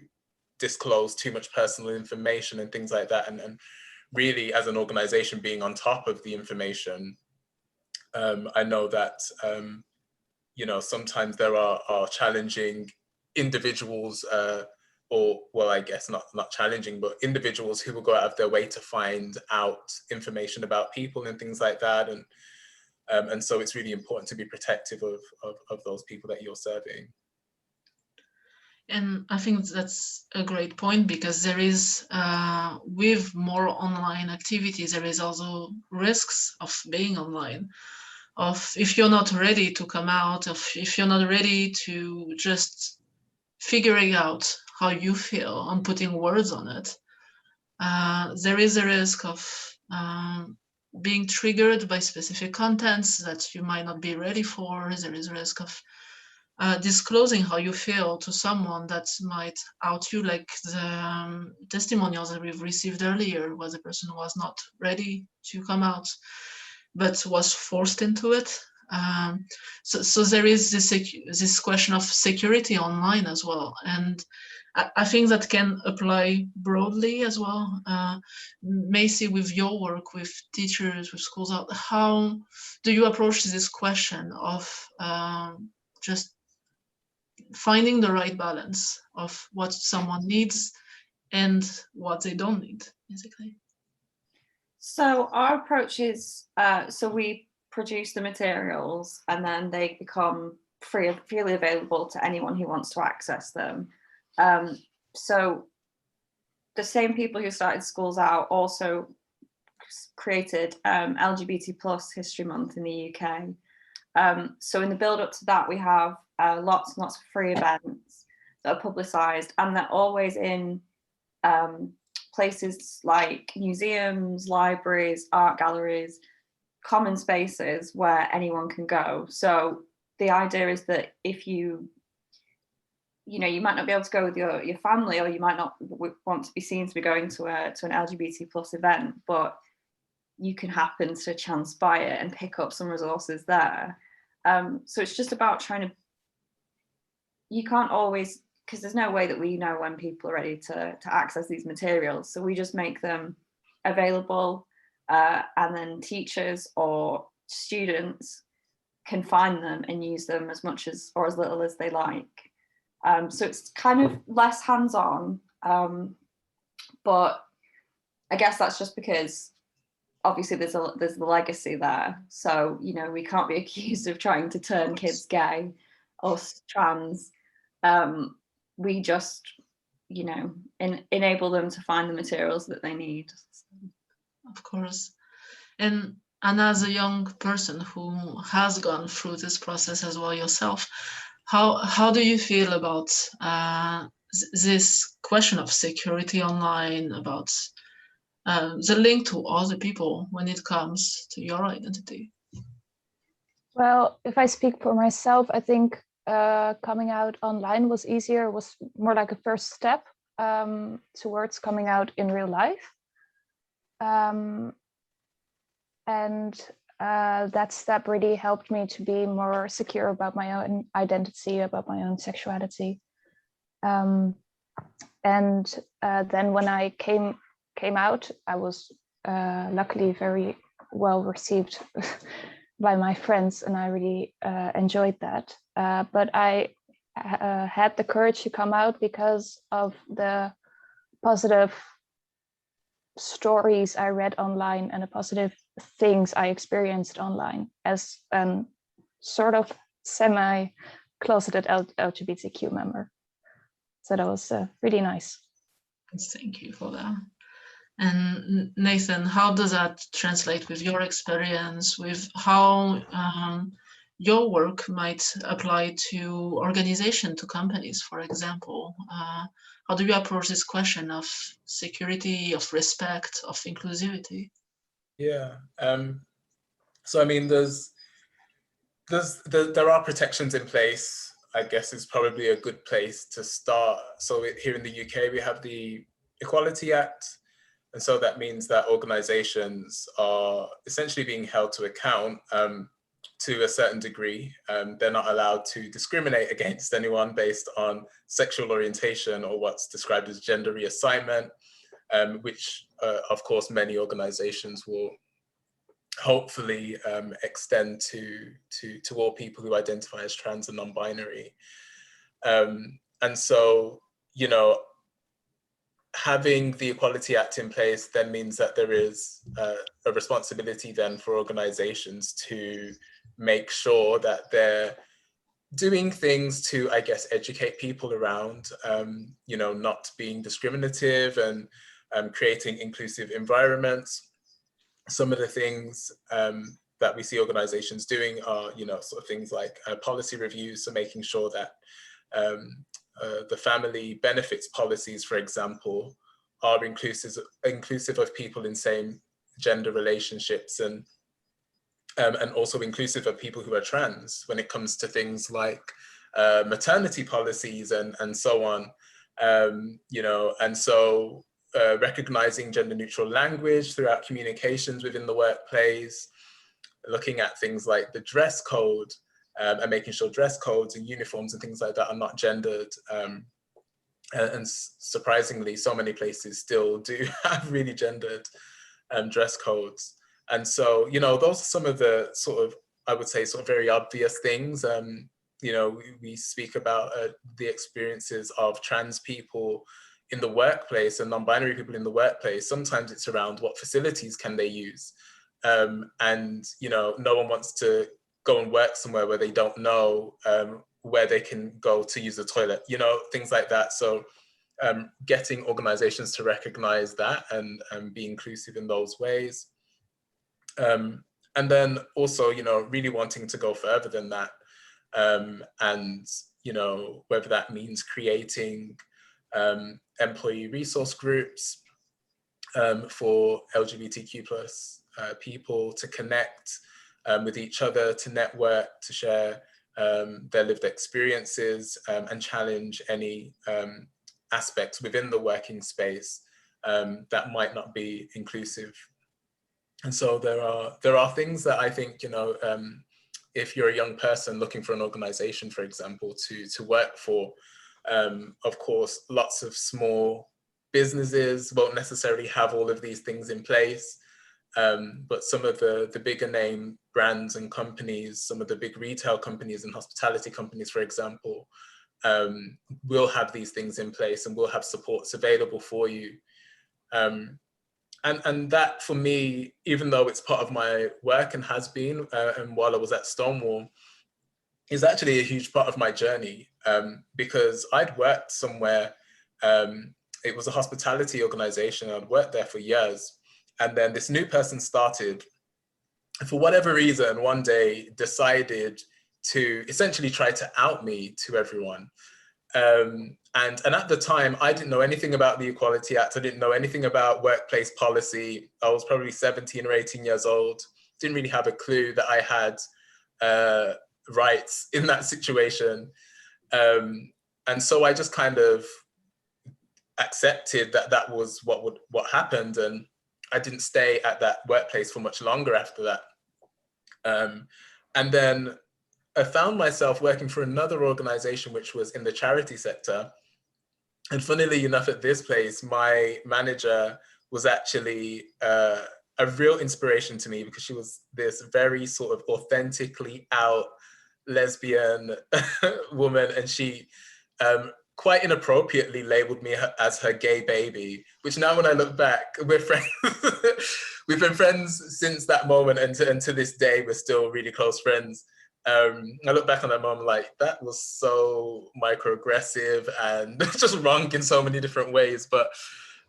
disclose too much personal information and things like that. And really, as an organization, being on top of the information. I know that, you know, sometimes there are challenging individuals, or, well, I guess not challenging, but individuals who will go out of their way to find out information about people and things like that. And so it's really important to be protective of those people that you're serving. And I think that's a great point, because there is, with more online activities, there is also risks of being online, of if you're not ready to come out, of if you're not ready to just figuring out how you feel and putting words on it, there is a risk of being triggered by specific contents that you might not be ready for. There is a risk of disclosing how you feel to someone that might out you, like the testimonials that we've received earlier, where the person was not ready to come out, but was forced into it. So there is this question of security online as well. And I think that can apply broadly as well. Macy, with your work with teachers, with schools out, how do you approach this question of just finding the right balance of what someone needs and what they don't need, basically? So our approach is, so we produce the materials and then they become freely available to anyone who wants to access them. So the same people who started Schools Out also created LGBT plus History Month in the UK. So in the build up to that, we have lots and lots of free events that are publicised, and they're always in places like museums, libraries, art galleries, common spaces where anyone can go. So the idea is that if you might not be able to go with your family, or you might not want to be seen to be going to an LGBT plus event, but you can happen to chance by it and pick up some resources there. So it's just about you can't always, because there's no way that we know when people are ready to access these materials. So we just make them available, and then teachers or students can find them and use them as much as or as little as they like. So it's kind of less hands-on, but I guess that's just because obviously there's the legacy there. So, you know, we can't be accused of trying to turn kids gay or trans. We just, you know, enable them to find the materials that they need. Of course. And as a young person who has gone through this process as well yourself, how do you feel about this question of security online, about the link to other people when it comes to your identity? Well, if I speak for myself, I think coming out online was easier, was more like a first step towards coming out in real life. And that step really helped me to be more secure about my own identity, about my own sexuality. And then when I came out, I was luckily very well received by my friends, and I really enjoyed that. But I had the courage to come out because of the positive stories I read online and the positive things I experienced online as a sort of semi-closeted LGBTQ member. So that was really nice. Thank you for that. And Nathan, how does that translate with your experience, with how your work might apply to organization, to companies, for example? How do you approach this question of security, of respect, of inclusivity? Yeah. So I mean, there are protections in place, I guess is probably a good place to start. So here in the UK, we have the Equality Act. And so that means that organizations are essentially being held to account to a certain degree. They're not allowed to discriminate against anyone based on sexual orientation or what's described as gender reassignment, which of course many organizations will hopefully extend to all people who identify as trans and non-binary. And so, you know, having the Equality Act in place then means that there is a responsibility then for organizations to make sure that they're doing things to, I guess, educate people around, you know, not being discriminative and creating inclusive environments. Some of the things that we see organizations doing are, you know, sort of things like policy reviews, so making sure that the family benefits policies, for example, are inclusive of people in same gender relationships, and also inclusive of people who are trans when it comes to things like maternity policies and so on. You know, and so recognizing gender neutral language throughout communications within the workplace, looking at things like the dress code, and making sure dress codes and uniforms and things like that are not gendered. And surprisingly, so many places still do have really gendered dress codes. And so, you know, those are some of the sort of, I would say, sort of very obvious things. You know, we speak about the experiences of trans people in the workplace and non-binary people in the workplace. Sometimes it's around what facilities can they use. And, you know, no one wants to go and work somewhere where they don't know where they can go to use the toilet, you know, things like that. So getting organizations to recognize that and be inclusive in those ways. And then also, you know, really wanting to go further than that. And, you know, whether that means creating employee resource groups for LGBTQ plus people to connect with each other, to network, to share their lived experiences and challenge any aspects within the working space that might not be inclusive. And so there are things that I think, you know, if you're a young person looking for an organization, for example, to work for, of course, lots of small businesses won't necessarily have all of these things in place. But some of the bigger name brands and companies, some of the big retail companies and hospitality companies, for example, will have these things in place and will have supports available for you. And that for me, even though it's part of my work and has been, and while I was at Stonewall, is actually a huge part of my journey, because I'd worked somewhere, it was a hospitality organization, I'd worked there for years, and then this new person started, and for whatever reason, one day decided to essentially try to out me to everyone. And at the time, I didn't know anything about the Equality Act. I didn't know anything about workplace policy. I was probably 17 or 18 years old. Didn't really have a clue that I had rights in that situation. And so I just kind of accepted that that was what happened. And I didn't stay at that workplace for much longer after that. And then I found myself working for another organization, which was in the charity sector. And funnily enough, at this place, my manager was actually a real inspiration to me, because she was this very sort of authentically out lesbian woman. And she quite inappropriately labeled me as her gay baby, which now when I look back, we're friends. We've been friends since that moment, and to this day, we're still really close friends. I look back on that moment like, that was so microaggressive and just wrong in so many different ways. But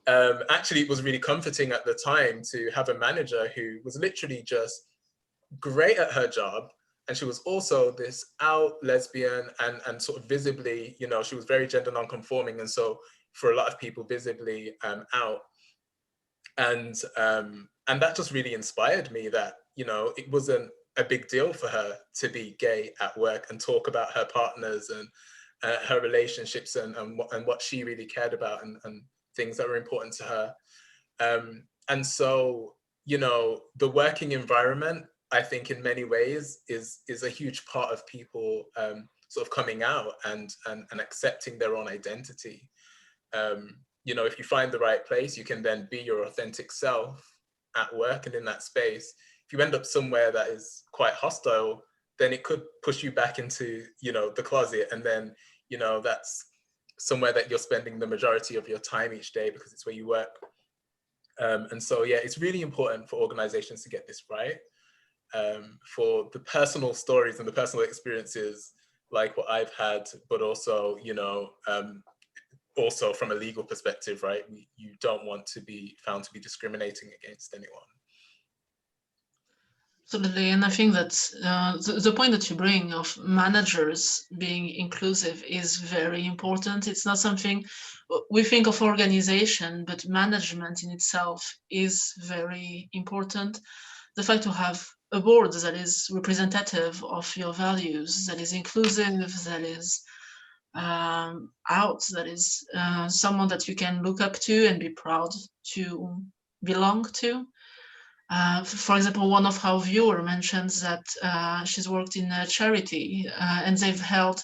actually, it was really comforting at the time to have a manager who was literally just great at her job. And she was also this out lesbian and sort of visibly, you know, she was very gender non-conforming. And so for a lot of people, visibly out. And that just really inspired me that, you know, it wasn't a big deal for her to be gay at work and talk about her partners and her relationships and what she really cared about and things that were important to her. And so, you know, the working environment I think in many ways is a huge part of people sort of coming out and accepting their own identity. You know, if you find the right place, you can then be your authentic self at work and in that space. If you end up somewhere that is quite hostile, then it could push you back into, you know, the closet, and then, you know, that's somewhere that you're spending the majority of your time each day because it's where you work. And so, yeah, it's really important for organizations to get this right. For the personal stories and the personal experiences like what I've had, but also, you know, also from a legal perspective, right? You don't want to be found to be discriminating against anyone. Absolutely, and I think that the point that you bring of managers being inclusive is very important. It's not something we think of organization, but management in itself is very important. The fact to have a board that is representative of your values, that is inclusive, that is out, that is someone that you can look up to and be proud to belong to. For example, one of our viewers mentions that she's worked in a charity and they've held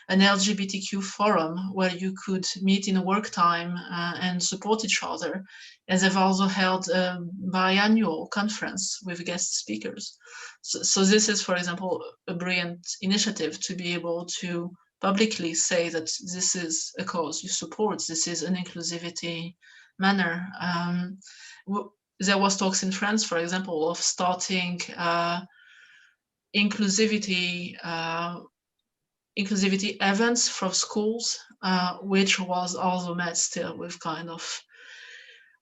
an LGBTQ forum where you could meet in work time and support each other. And they've also held a biannual conference with guest speakers. So this is, for example, a brilliant initiative to be able to publicly say that this is a cause you support, this is an inclusivity manner. There was talks in France, for example, of starting inclusivity events for schools, which was also met still with kind of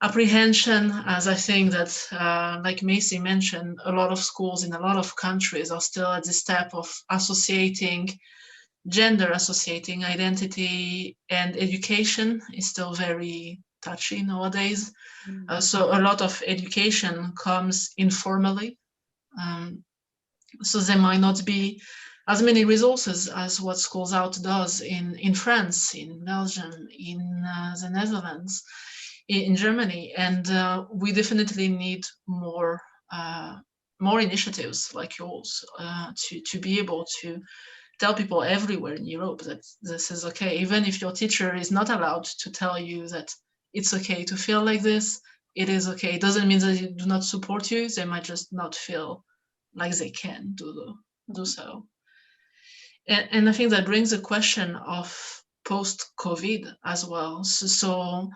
apprehension, as I think that, like Macy mentioned, a lot of schools in a lot of countries are still at the step of associating gender, associating identity, and education is still very touchy nowadays. So a lot of education comes informally. So there might not be as many resources as what Schools Out does in France, in Belgium, in the Netherlands, in Germany. And we definitely need more initiatives like yours to be able to tell people everywhere in Europe that this is okay, even if your teacher is not allowed to tell you that it's okay to feel like this. It is okay. It doesn't mean that they do not support you. They might just not feel like they can do so. And I think that brings the question of post-COVID as well. So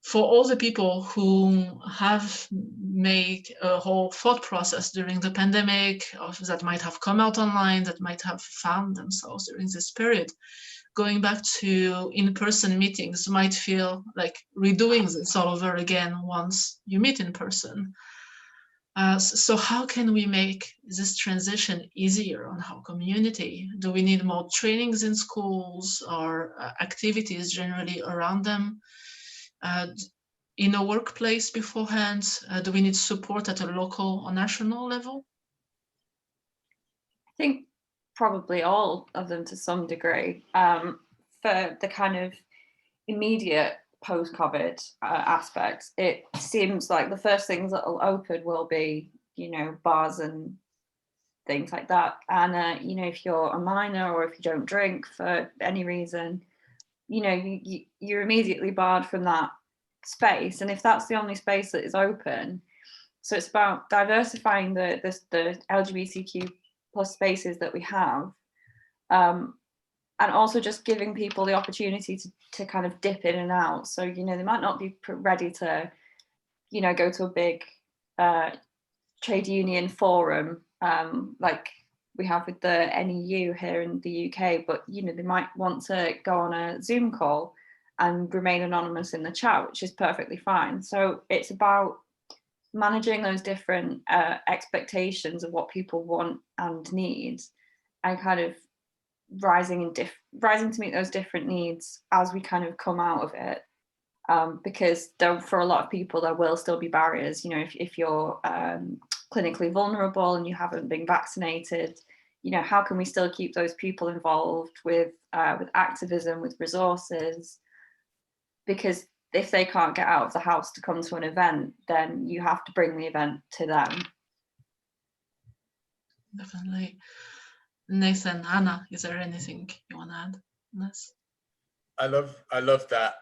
for all the people who have made a whole thought process during the pandemic, that might have come out online, that might have found themselves during this period, going back to in-person meetings might feel like redoing this all over again once you meet in person. So how can we make this transition easier on our community? Do we need more trainings in schools or activities generally around them? In a workplace beforehand? Do we need support at a local or national level? I think probably all of them to some degree. For the kind of immediate post-COVID aspects, it seems like the first things that will open will be, you know, bars and things like that. And, you know, if you're a minor or if you don't drink for any reason, you know, you're immediately barred from that space. And if that's the only space that is open, so it's about diversifying the LGBTQ plus spaces that we have, and also just giving people the opportunity to kind of dip in and out. So, you know, they might not be ready to, you know, go to a big trade union forum like we have with the NEU here in the UK, but, you know, they might want to go on a Zoom call and remain anonymous in the chat, which is perfectly fine. So it's about managing those different expectations of what people want and need, and kind of rising to meet those different needs as we kind of come out of it. Because for a lot of people, there will still be barriers. You know, if you're clinically vulnerable and you haven't been vaccinated, you know, how can we still keep those people involved with activism, with resources? Because if they can't get out of the house to come to an event, then you have to bring the event to them. Definitely. Nathan, Anna, is there anything you want to add on this? I love that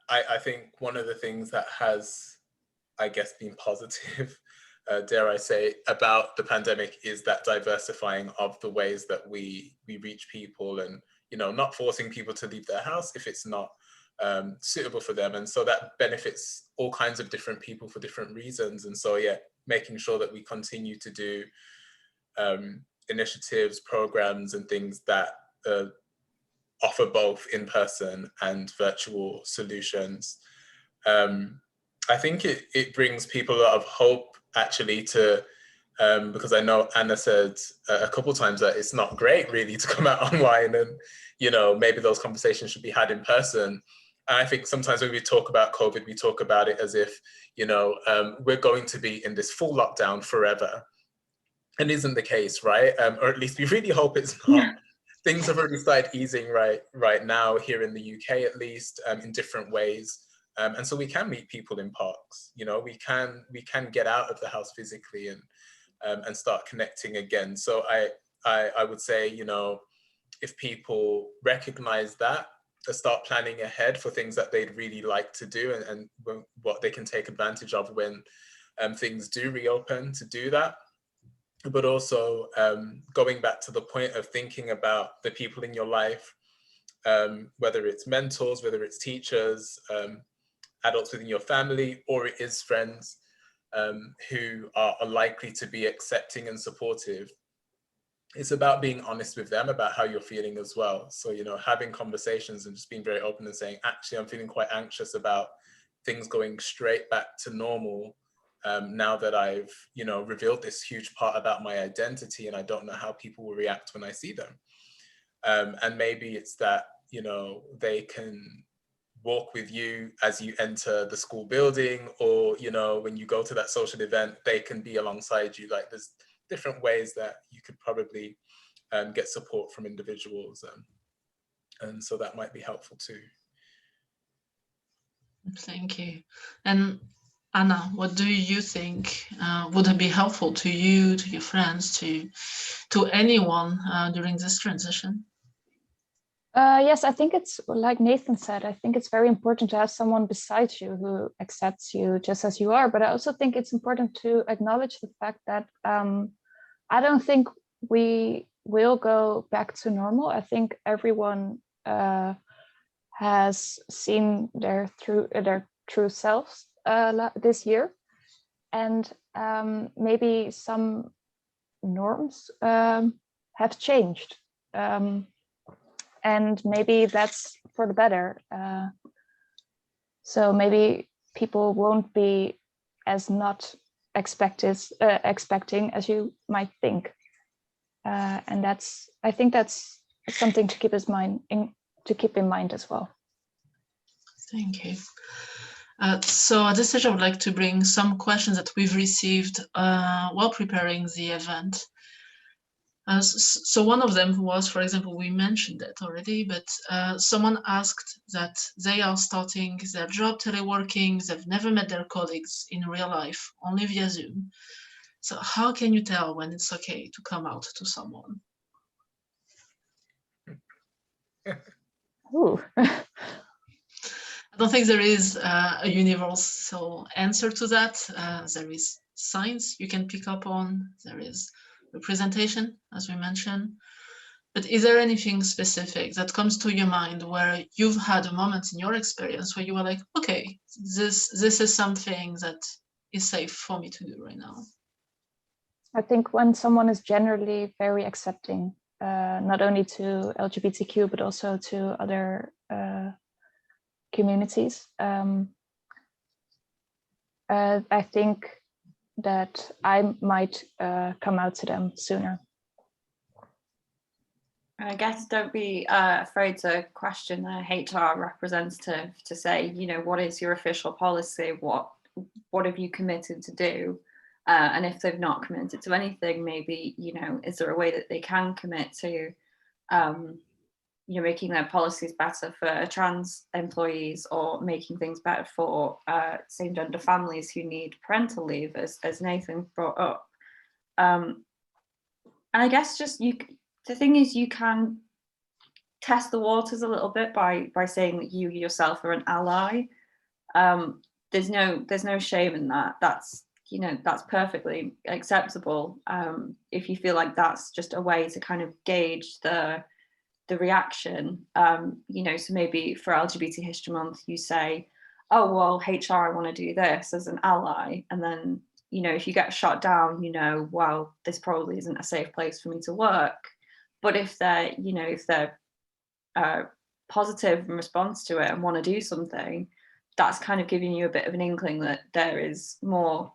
I think one of the things that has, I guess, been positive, dare I say, about the pandemic is that diversifying of the ways that we reach people, and, you know, not forcing people to leave their house if it's not suitable for them. And so that benefits all kinds of different people for different reasons. And so, yeah, making sure that we continue to do initiatives, programs, and things that offer both in-person and virtual solutions. I think it brings people a lot of hope, actually, to because I know Anna said a couple of times that it's not great really to come out online, and, you know, maybe those conversations should be had in person. And I think sometimes when we talk about COVID, we talk about it as if, you know, we're going to be in this full lockdown forever. And isn't the case, right? Or at least we really hope it's not. Things have already started easing right now here in the UK, at least, in different ways. And so we can meet people in parks. You know, we can get out of the house physically and start connecting again. So I would say, you know, if people recognize that, to start planning ahead for things that they'd really like to do, and what they can take advantage of when things do reopen, to do that. But also going back to the point of thinking about the people in your life, whether it's mentors, whether it's teachers, adults within your family, or it is friends who are likely to be accepting and supportive. It's about being honest with them about how you're feeling as well. So, you know, having conversations and just being very open and saying, actually, I'm feeling quite anxious about things going straight back to normal. Now that I've, you know, revealed this huge part about my identity, and I don't know how people will react when I see them. And maybe it's that, you know, they can walk with you as you enter the school building, or, you know, when you go to that social event, they can be alongside you. Like, there's different ways that you could probably get support from individuals. And so that might be helpful too. Thank you. And Anna, what do you think would it be helpful to you, to your friends, to anyone during this transition? Yes, I think it's like Nathan said, I think it's very important to have someone beside you who accepts you just as you are. But I also think it's important to acknowledge the fact that I don't think we will go back to normal. I think everyone has seen their true selves this year, and maybe some norms have changed, and maybe that's for the better. So maybe people won't be as not expecting as you might think, and I think that's something to keep in mind as well. Thank you. So at this stage, I would like to bring some questions that we've received while preparing the event. So one of them was, for example, we mentioned that already, but someone asked that they are starting their job teleworking, they've never met their colleagues in real life, only via Zoom. So how can you tell when it's okay to come out to someone? Ooh. I don't think there is a universal answer to that. There is signs you can pick up on. There is representation, as we mentioned. But is there anything specific that comes to your mind where you've had a moment in your experience where you were like, okay, this is something that is safe for me to do right now? I think when someone is generally very accepting, not only to LGBTQ, but also to other communities, I think that I might come out to them sooner. I guess don't be afraid to question the HR representative to say, you know, what is your official policy? What have you committed to do? And if they've not committed to anything, maybe, you know, is there a way that they can commit to, you know, making their policies better for trans employees, or making things better for same gender families who need parental leave, as Nathan brought up. I guess just the thing is, you can test the waters a little bit by saying that you yourself are an ally. There's no shame in that. That's, you know, that's perfectly acceptable. If you feel like that's just a way to kind of gauge the reaction, you know, so maybe for LGBT History Month, you say, oh, well, HR, I want to do this as an ally. And then, you know, if you get shot down, you know, well, this probably isn't a safe place for me to work. But if they're, you know, if they're positive in response to it and want to do something, that's kind of giving you a bit of an inkling that there is more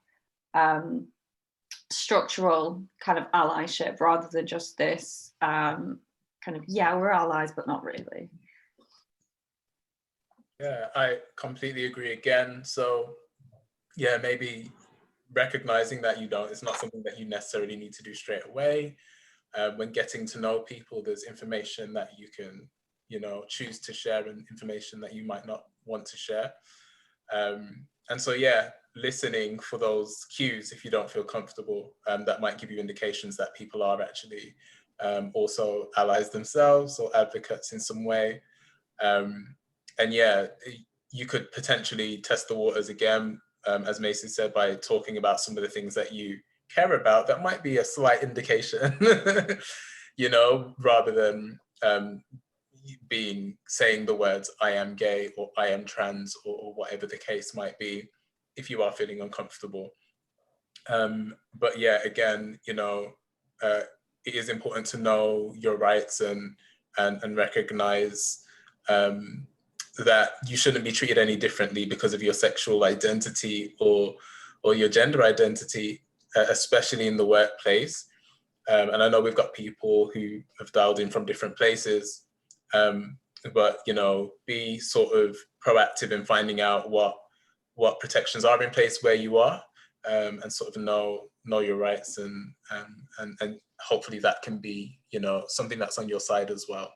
structural kind of allyship rather than just this kind of, yeah, we're allies, but not really. Yeah, I completely agree again. So yeah, maybe recognizing that it's not something that you necessarily need to do straight away. When getting to know people, there's information that you can, you know, choose to share and information that you might not want to share. And so, yeah, listening for those cues if you don't feel comfortable, that might give you indications that people are actually also allies themselves or advocates in some way. And yeah, you could potentially test the waters again, as Macy said, by talking about some of the things that you care about. That might be a slight indication, you know, rather than saying the words I am gay or I am trans or whatever the case might be, if you are feeling uncomfortable. But yeah, again, you know, it is important to know your rights and recognize that you shouldn't be treated any differently because of your sexual identity or your gender identity, especially in the workplace. And I know we've got people who have dialed in from different places, but, you know, be sort of proactive in finding out what protections are in place where you are, and sort of know your rights, and hopefully that can be, you know, something that's on your side as well.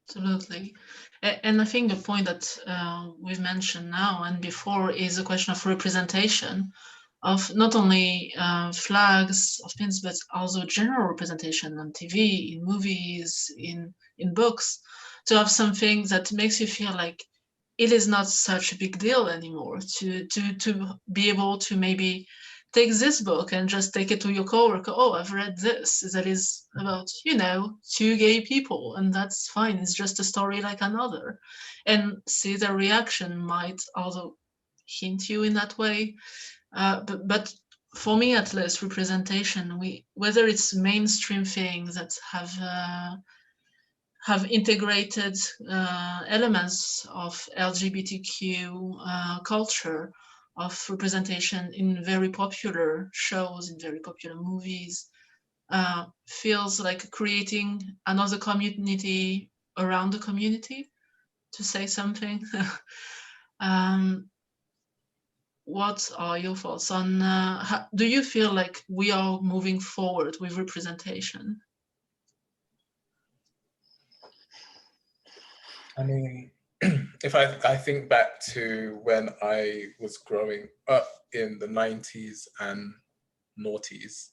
Absolutely. And I think the point that we've mentioned now and before is a question of representation of not only flags of pins, but also general representation on TV, in movies, in books, to have something that makes you feel like it is not such a big deal anymore, to be able to maybe take this book and just take it to your coworker. Oh, I've read this that is about, you know, two gay people, and that's fine. It's just a story like another. And see the reaction might also hint you in that way. But for me, at least, representation, whether it's mainstream things that have integrated elements of LGBTQ culture, of representation in very popular shows, in very popular movies, feels like creating another community around the community, to say something. What are your thoughts on, do you feel like we are moving forward with representation? I mean, if I think back to when I was growing up in the 90s and noughties,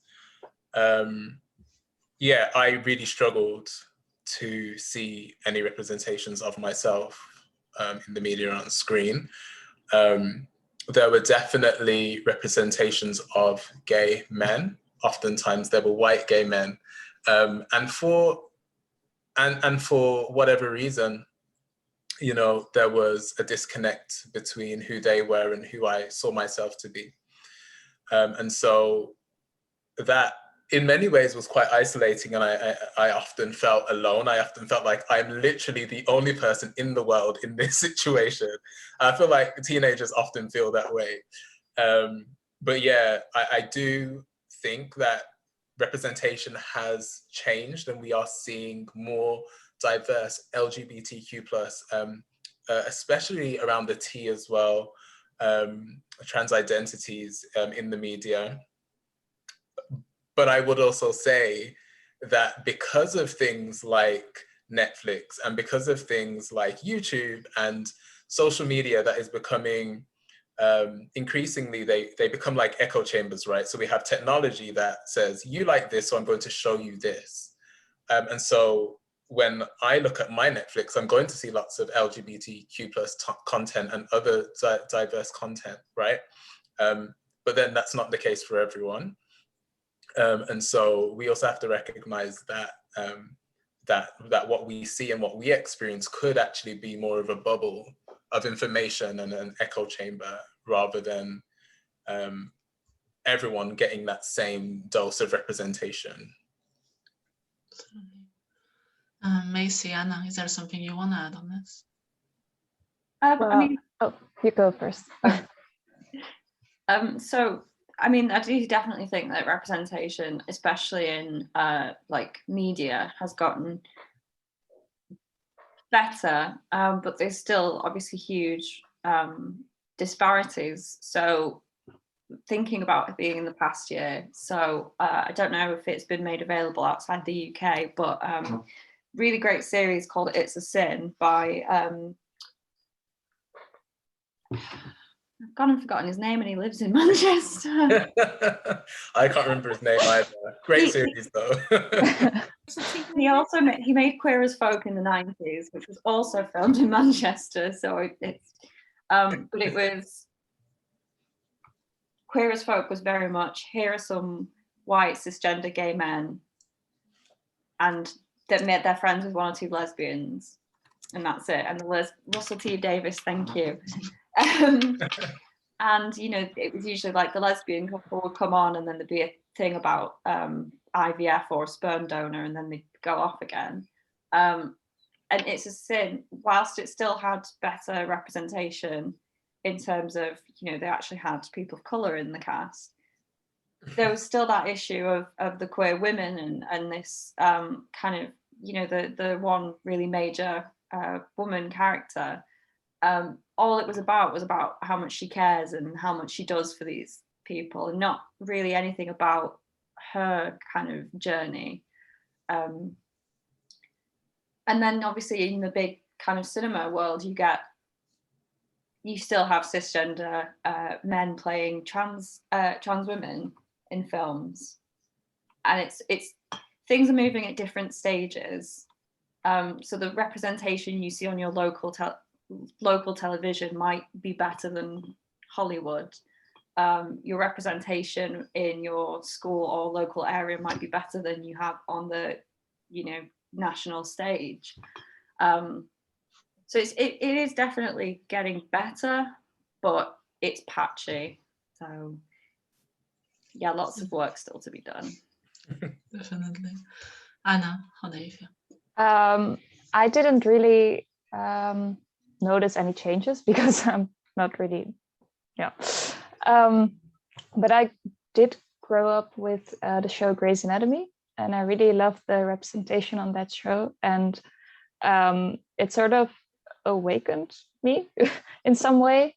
yeah, I really struggled to see any representations of myself in the media on screen. There were definitely representations of gay men. Oftentimes there were white gay men. And for whatever reason, you know, there was a disconnect between who they were and who I saw myself to be. And so that in many ways was quite isolating, and I often felt alone. I often felt like I'm literally the only person in the world in this situation. I feel like teenagers often feel that way. But yeah, I do think that representation has changed, and we are seeing more diverse LGBTQ plus, especially around the T as well, trans identities in the media. But I would also say that because of things like Netflix and because of things like YouTube and social media that is becoming increasingly they become like echo chambers, right? So we have technology that says, you like this, so I'm going to show you this. And so when I look at my Netflix, I'm going to see lots of LGBTQ plus content and other diverse content, right? But then that's not the case for everyone. And so we also have to recognize that that what we see and what we experience could actually be more of a bubble of information and an echo chamber, rather than everyone getting that same dose of representation. Macy, Anna, is there something you want to add on this? Well, I mean, oh, you go first. So, I mean, I do definitely think that representation, especially in like media, has gotten better, but there's still obviously huge disparities. So thinking about it being in the past year, so I don't know if it's been made available outside the UK, but really great series called It's a Sin by I've gone and forgotten his name, and he lives in Manchester. I can't remember his name either. Great series though. He made Queer as Folk in the 90s, which was also filmed in Manchester. So it's but it was Queer as Folk was very much, here are some white cisgender gay men, and that made their friends with one or two lesbians, and that's it. And Russell T Davies, thank you. And you know, it was usually like the lesbian couple would come on, and then there'd be a thing about IVF or a sperm donor, and then they'd go off again. And It's a Sin, whilst it still had better representation in terms of, you know, they actually had people of colour in the cast, there was still that issue of the queer women and this kind of, you know, the one really major woman character. All it was about how much she cares and how much she does for these people, and not really anything about her kind of journey. And then obviously in the big kind of cinema world, you still have cisgender men playing trans women in films, and it's things are moving at different stages. So the representation you see on your local television might be better than Hollywood. Your representation in your school or local area might be better than you have on the, you know, national stage. So it is definitely getting better, but it's patchy. So yeah, lots of work still to be done. Definitely. Anna, how do you feel? I didn't really notice any changes because I'm not really, but I did grow up with the show Grey's Anatomy, and I really loved the representation on that show, and it sort of awakened me in some way.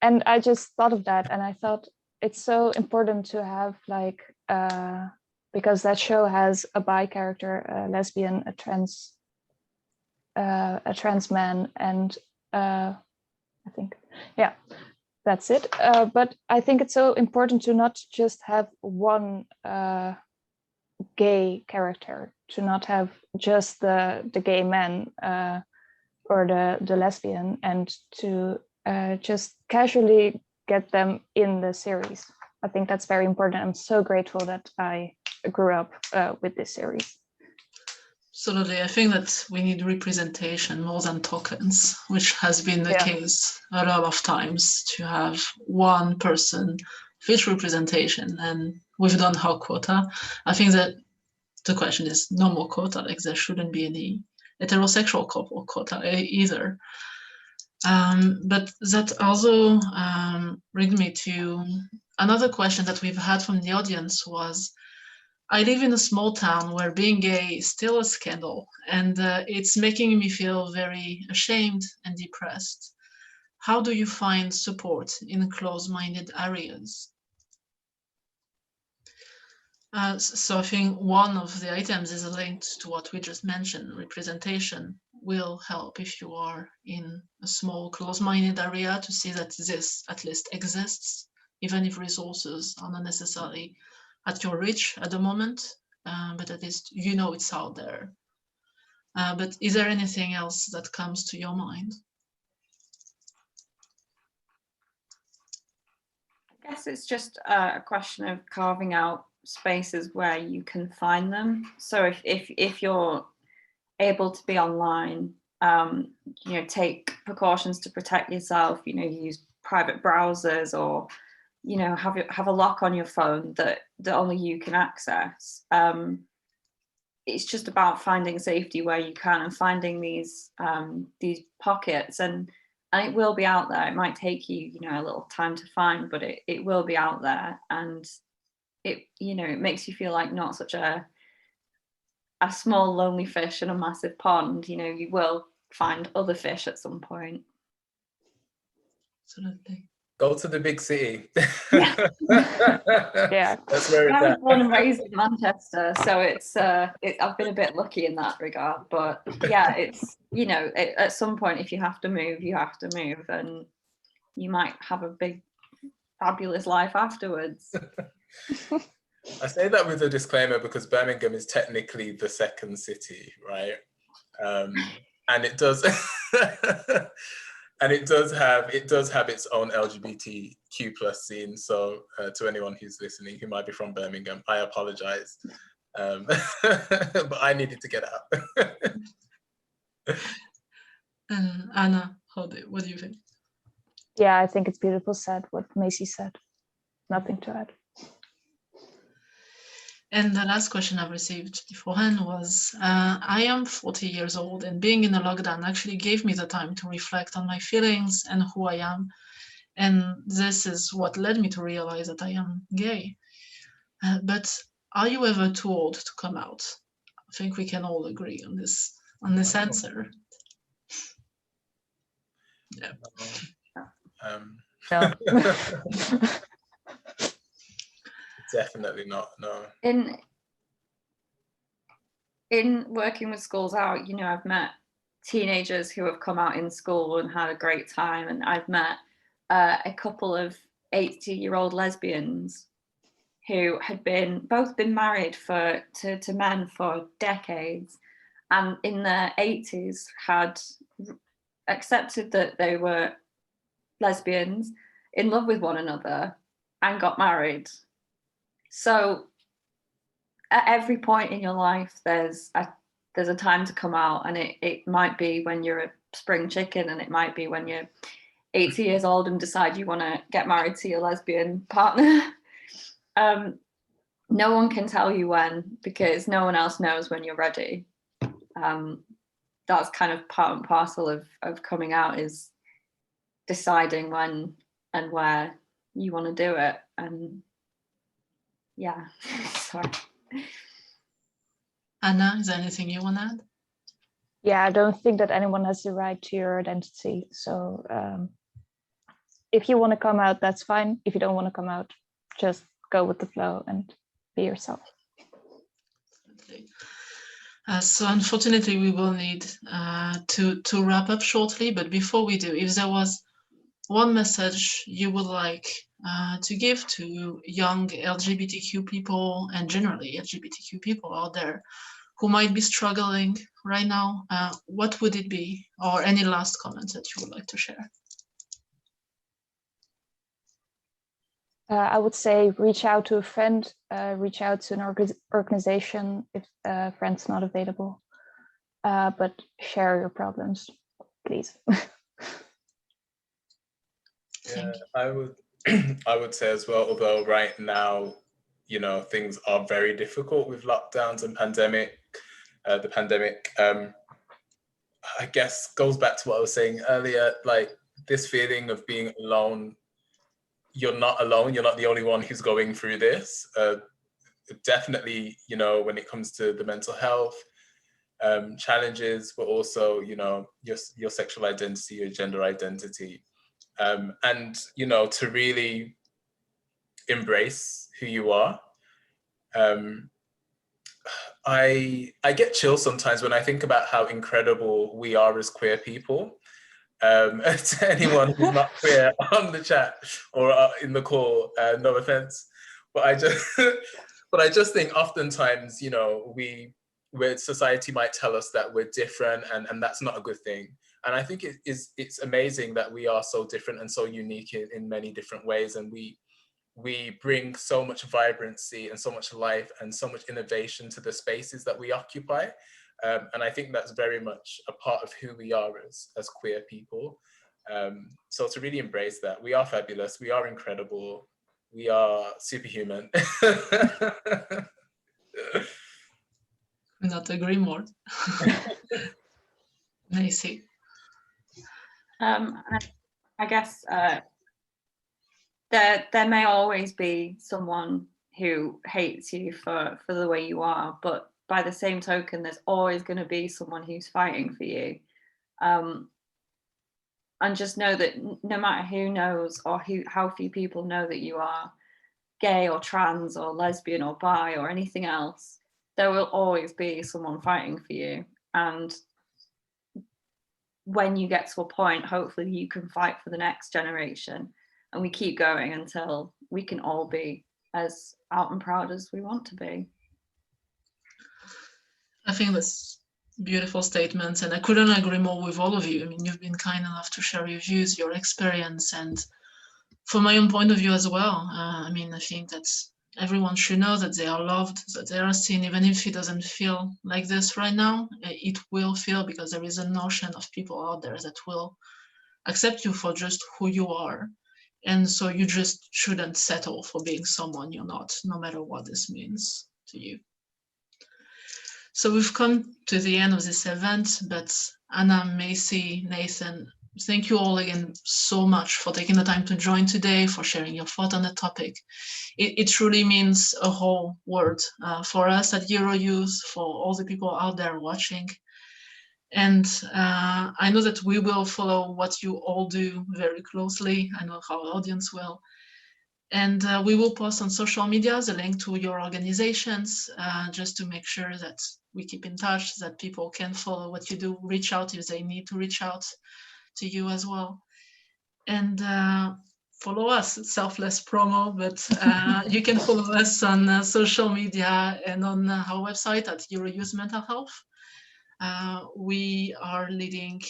And I just thought of that, and I thought it's so important to have like, because that show has a bi character, a lesbian, a trans man, and I think, yeah, that's it. But I think it's so important to not just have one gay character, to not have just the gay man or the lesbian, and to just casually get them in the series. I think that's very important. I'm so grateful that I grew up with this series. Absolutely. I think that we need representation more than tokens, which has been the case a lot of times, to have one person with representation. And we've done our quota. I think that the question is no more quota, like there shouldn't be any heterosexual couple quota either. But that also brings me to another question that we've had from the audience was, I live in a small town where being gay is still a scandal, and it's making me feel very ashamed and depressed. How do you find support in close-minded areas? So I think one of the items is linked to what we just mentioned. Representation will help if you are in a small close-minded area to see that this at least exists, even if resources are not necessarily at your reach at the moment, but at least you know it's out there. But is there anything else that comes to your mind? I guess it's just a question of carving out spaces where you can find them. So if you're able to be online, you know, take precautions to protect yourself. You know, use private browsers, or you know, have a lock on your phone that only you can access. It's just about finding safety where you can and finding these pockets, and it will be out there. It might take you, you know, a little time to find, but it will be out there, and it, you know, it makes you feel like not such a small lonely fish in a massive pond. You know, you will find other fish at some point. Absolutely. Go to the big city. Yeah. Yeah. That's where it's I was at. born and raised in Manchester, so I've been a bit lucky in that regard. But yeah, it's, you know, at some point, if you have to move, you have to move, and you might have a big, fabulous life afterwards. I say that with a disclaimer because Birmingham is technically the second city, right? And it does, and it does have its own LGBTQ plus scene. So to anyone who's listening who might be from Birmingham, I apologize, but I needed to get out. And Anna, what do you think? Yeah, I think it's beautiful said, what Macy said. Nothing to add. And the last question I've received beforehand was, I am 40 years old, and being in a lockdown actually gave me the time to reflect on my feelings and who I am. And this is what led me to realize that I am gay. But are you ever too old to come out? I think we can all agree on this answer. Yeah. No. Definitely not, no. In working with schools out, you know, I've met teenagers who have come out in school and had a great time, and I've met a couple of 80-year-old lesbians who had both been married to men for decades, and in their 80s had accepted that they were lesbians, in love with one another, and got married. So at every point in your life, there's a time to come out, and it might be when you're a spring chicken, and it might be when you're 80 years old and decide you want to get married to your lesbian partner. No one can tell you when, because no one else knows when you're ready. That's kind of part and parcel of coming out, is deciding when and where you want to do it. And yeah, sorry. Anna, is there anything you want to add? Yeah, I don't think that anyone has the right to your identity. So if you want to come out, that's fine. If you don't want to come out, just go with the flow and be yourself. So unfortunately, we will need to wrap up shortly. But before we do, if there was one message you would like to give to young LGBTQ people and generally LGBTQ people out there who might be struggling right now, what would it be? Or any last comments that you would like to share? I would say reach out to a friend, reach out to an organization if a friend's not available, but share your problems, please. Yeah, I would say as well, although right now, you know, things are very difficult with lockdowns and the pandemic, I guess goes back to what I was saying earlier, like this feeling of being alone. You're not alone. You're not the only one who's going through this. Definitely, you know, when it comes to the mental health challenges, but also, you know, your sexual identity, your gender identity. And, you know, to really embrace who you are I get chills sometimes when I think about how incredible we are as queer people. To anyone who's not queer on the chat or in the call, no offense, but I just think oftentimes, you know, where society might tell us that we're different, and that's not a good thing. And I think it's amazing that we are so different and so unique in many different ways, and we bring so much vibrancy and so much life and so much innovation to the spaces that we occupy. And I think that's very much a part of who we are as queer people. So to really embrace that, we are fabulous, we are incredible, we are superhuman. Could not agree more. Macy. I guess there may always be someone who hates you for the way you are, but by the same token, there's always going to be someone who's fighting for you. And just know that no matter who knows or how few people know that you are gay or trans or lesbian or bi or anything else, there will always be someone fighting for you. And when you get to a point, hopefully you can fight for the next generation, and we keep going until we can all be as out and proud as we want to be. I think that's beautiful statements, and I couldn't agree more with all of you. I mean, you've been kind enough to share your views, your experience, and from my own point of view as well. I mean, I think that everyone should know that they are loved, that they are seen, even if it doesn't feel like this right now. It will feel, because there is a notion of people out there that will accept you for just who you are. And so you just shouldn't settle for being someone you're not, no matter what this means to you. So we've come to the end of this event, but Anna, Macy, Nathan, thank you all again so much for taking the time to join today, for sharing your thought on the topic. It truly means a whole world for us at Eurojust, for all the people out there watching. And I know that we will follow what you all do very closely. I know our audience will. And we will post on social media the link to your organizations, just to make sure that we keep in touch, that people can follow what you do, reach out if they need to reach out to you as well. And follow us, selfless promo, but you can follow us on social media and on our website at Eurojust Mental Health. We are leading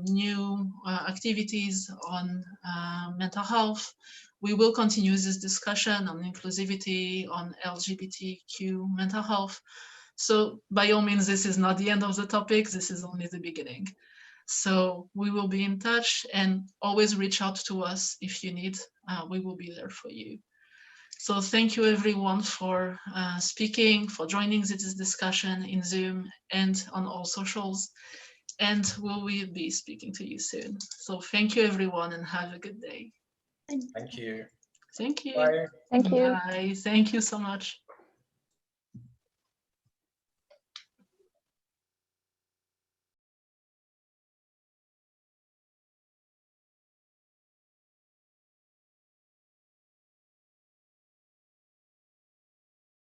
new activities on mental health. We will continue this discussion on inclusivity, on LGBTQ mental health. So by all means, this is not the end of the topic, this is only the beginning. So we will be in touch, and always reach out to us if you need. We will be there for you. So thank you everyone for speaking, for joining this discussion in Zoom and on all socials. And we'll be speaking to you soon. So thank you everyone, and have a good day. Thank you. Thank you. Bye. Thank you. Bye. Thank you so much.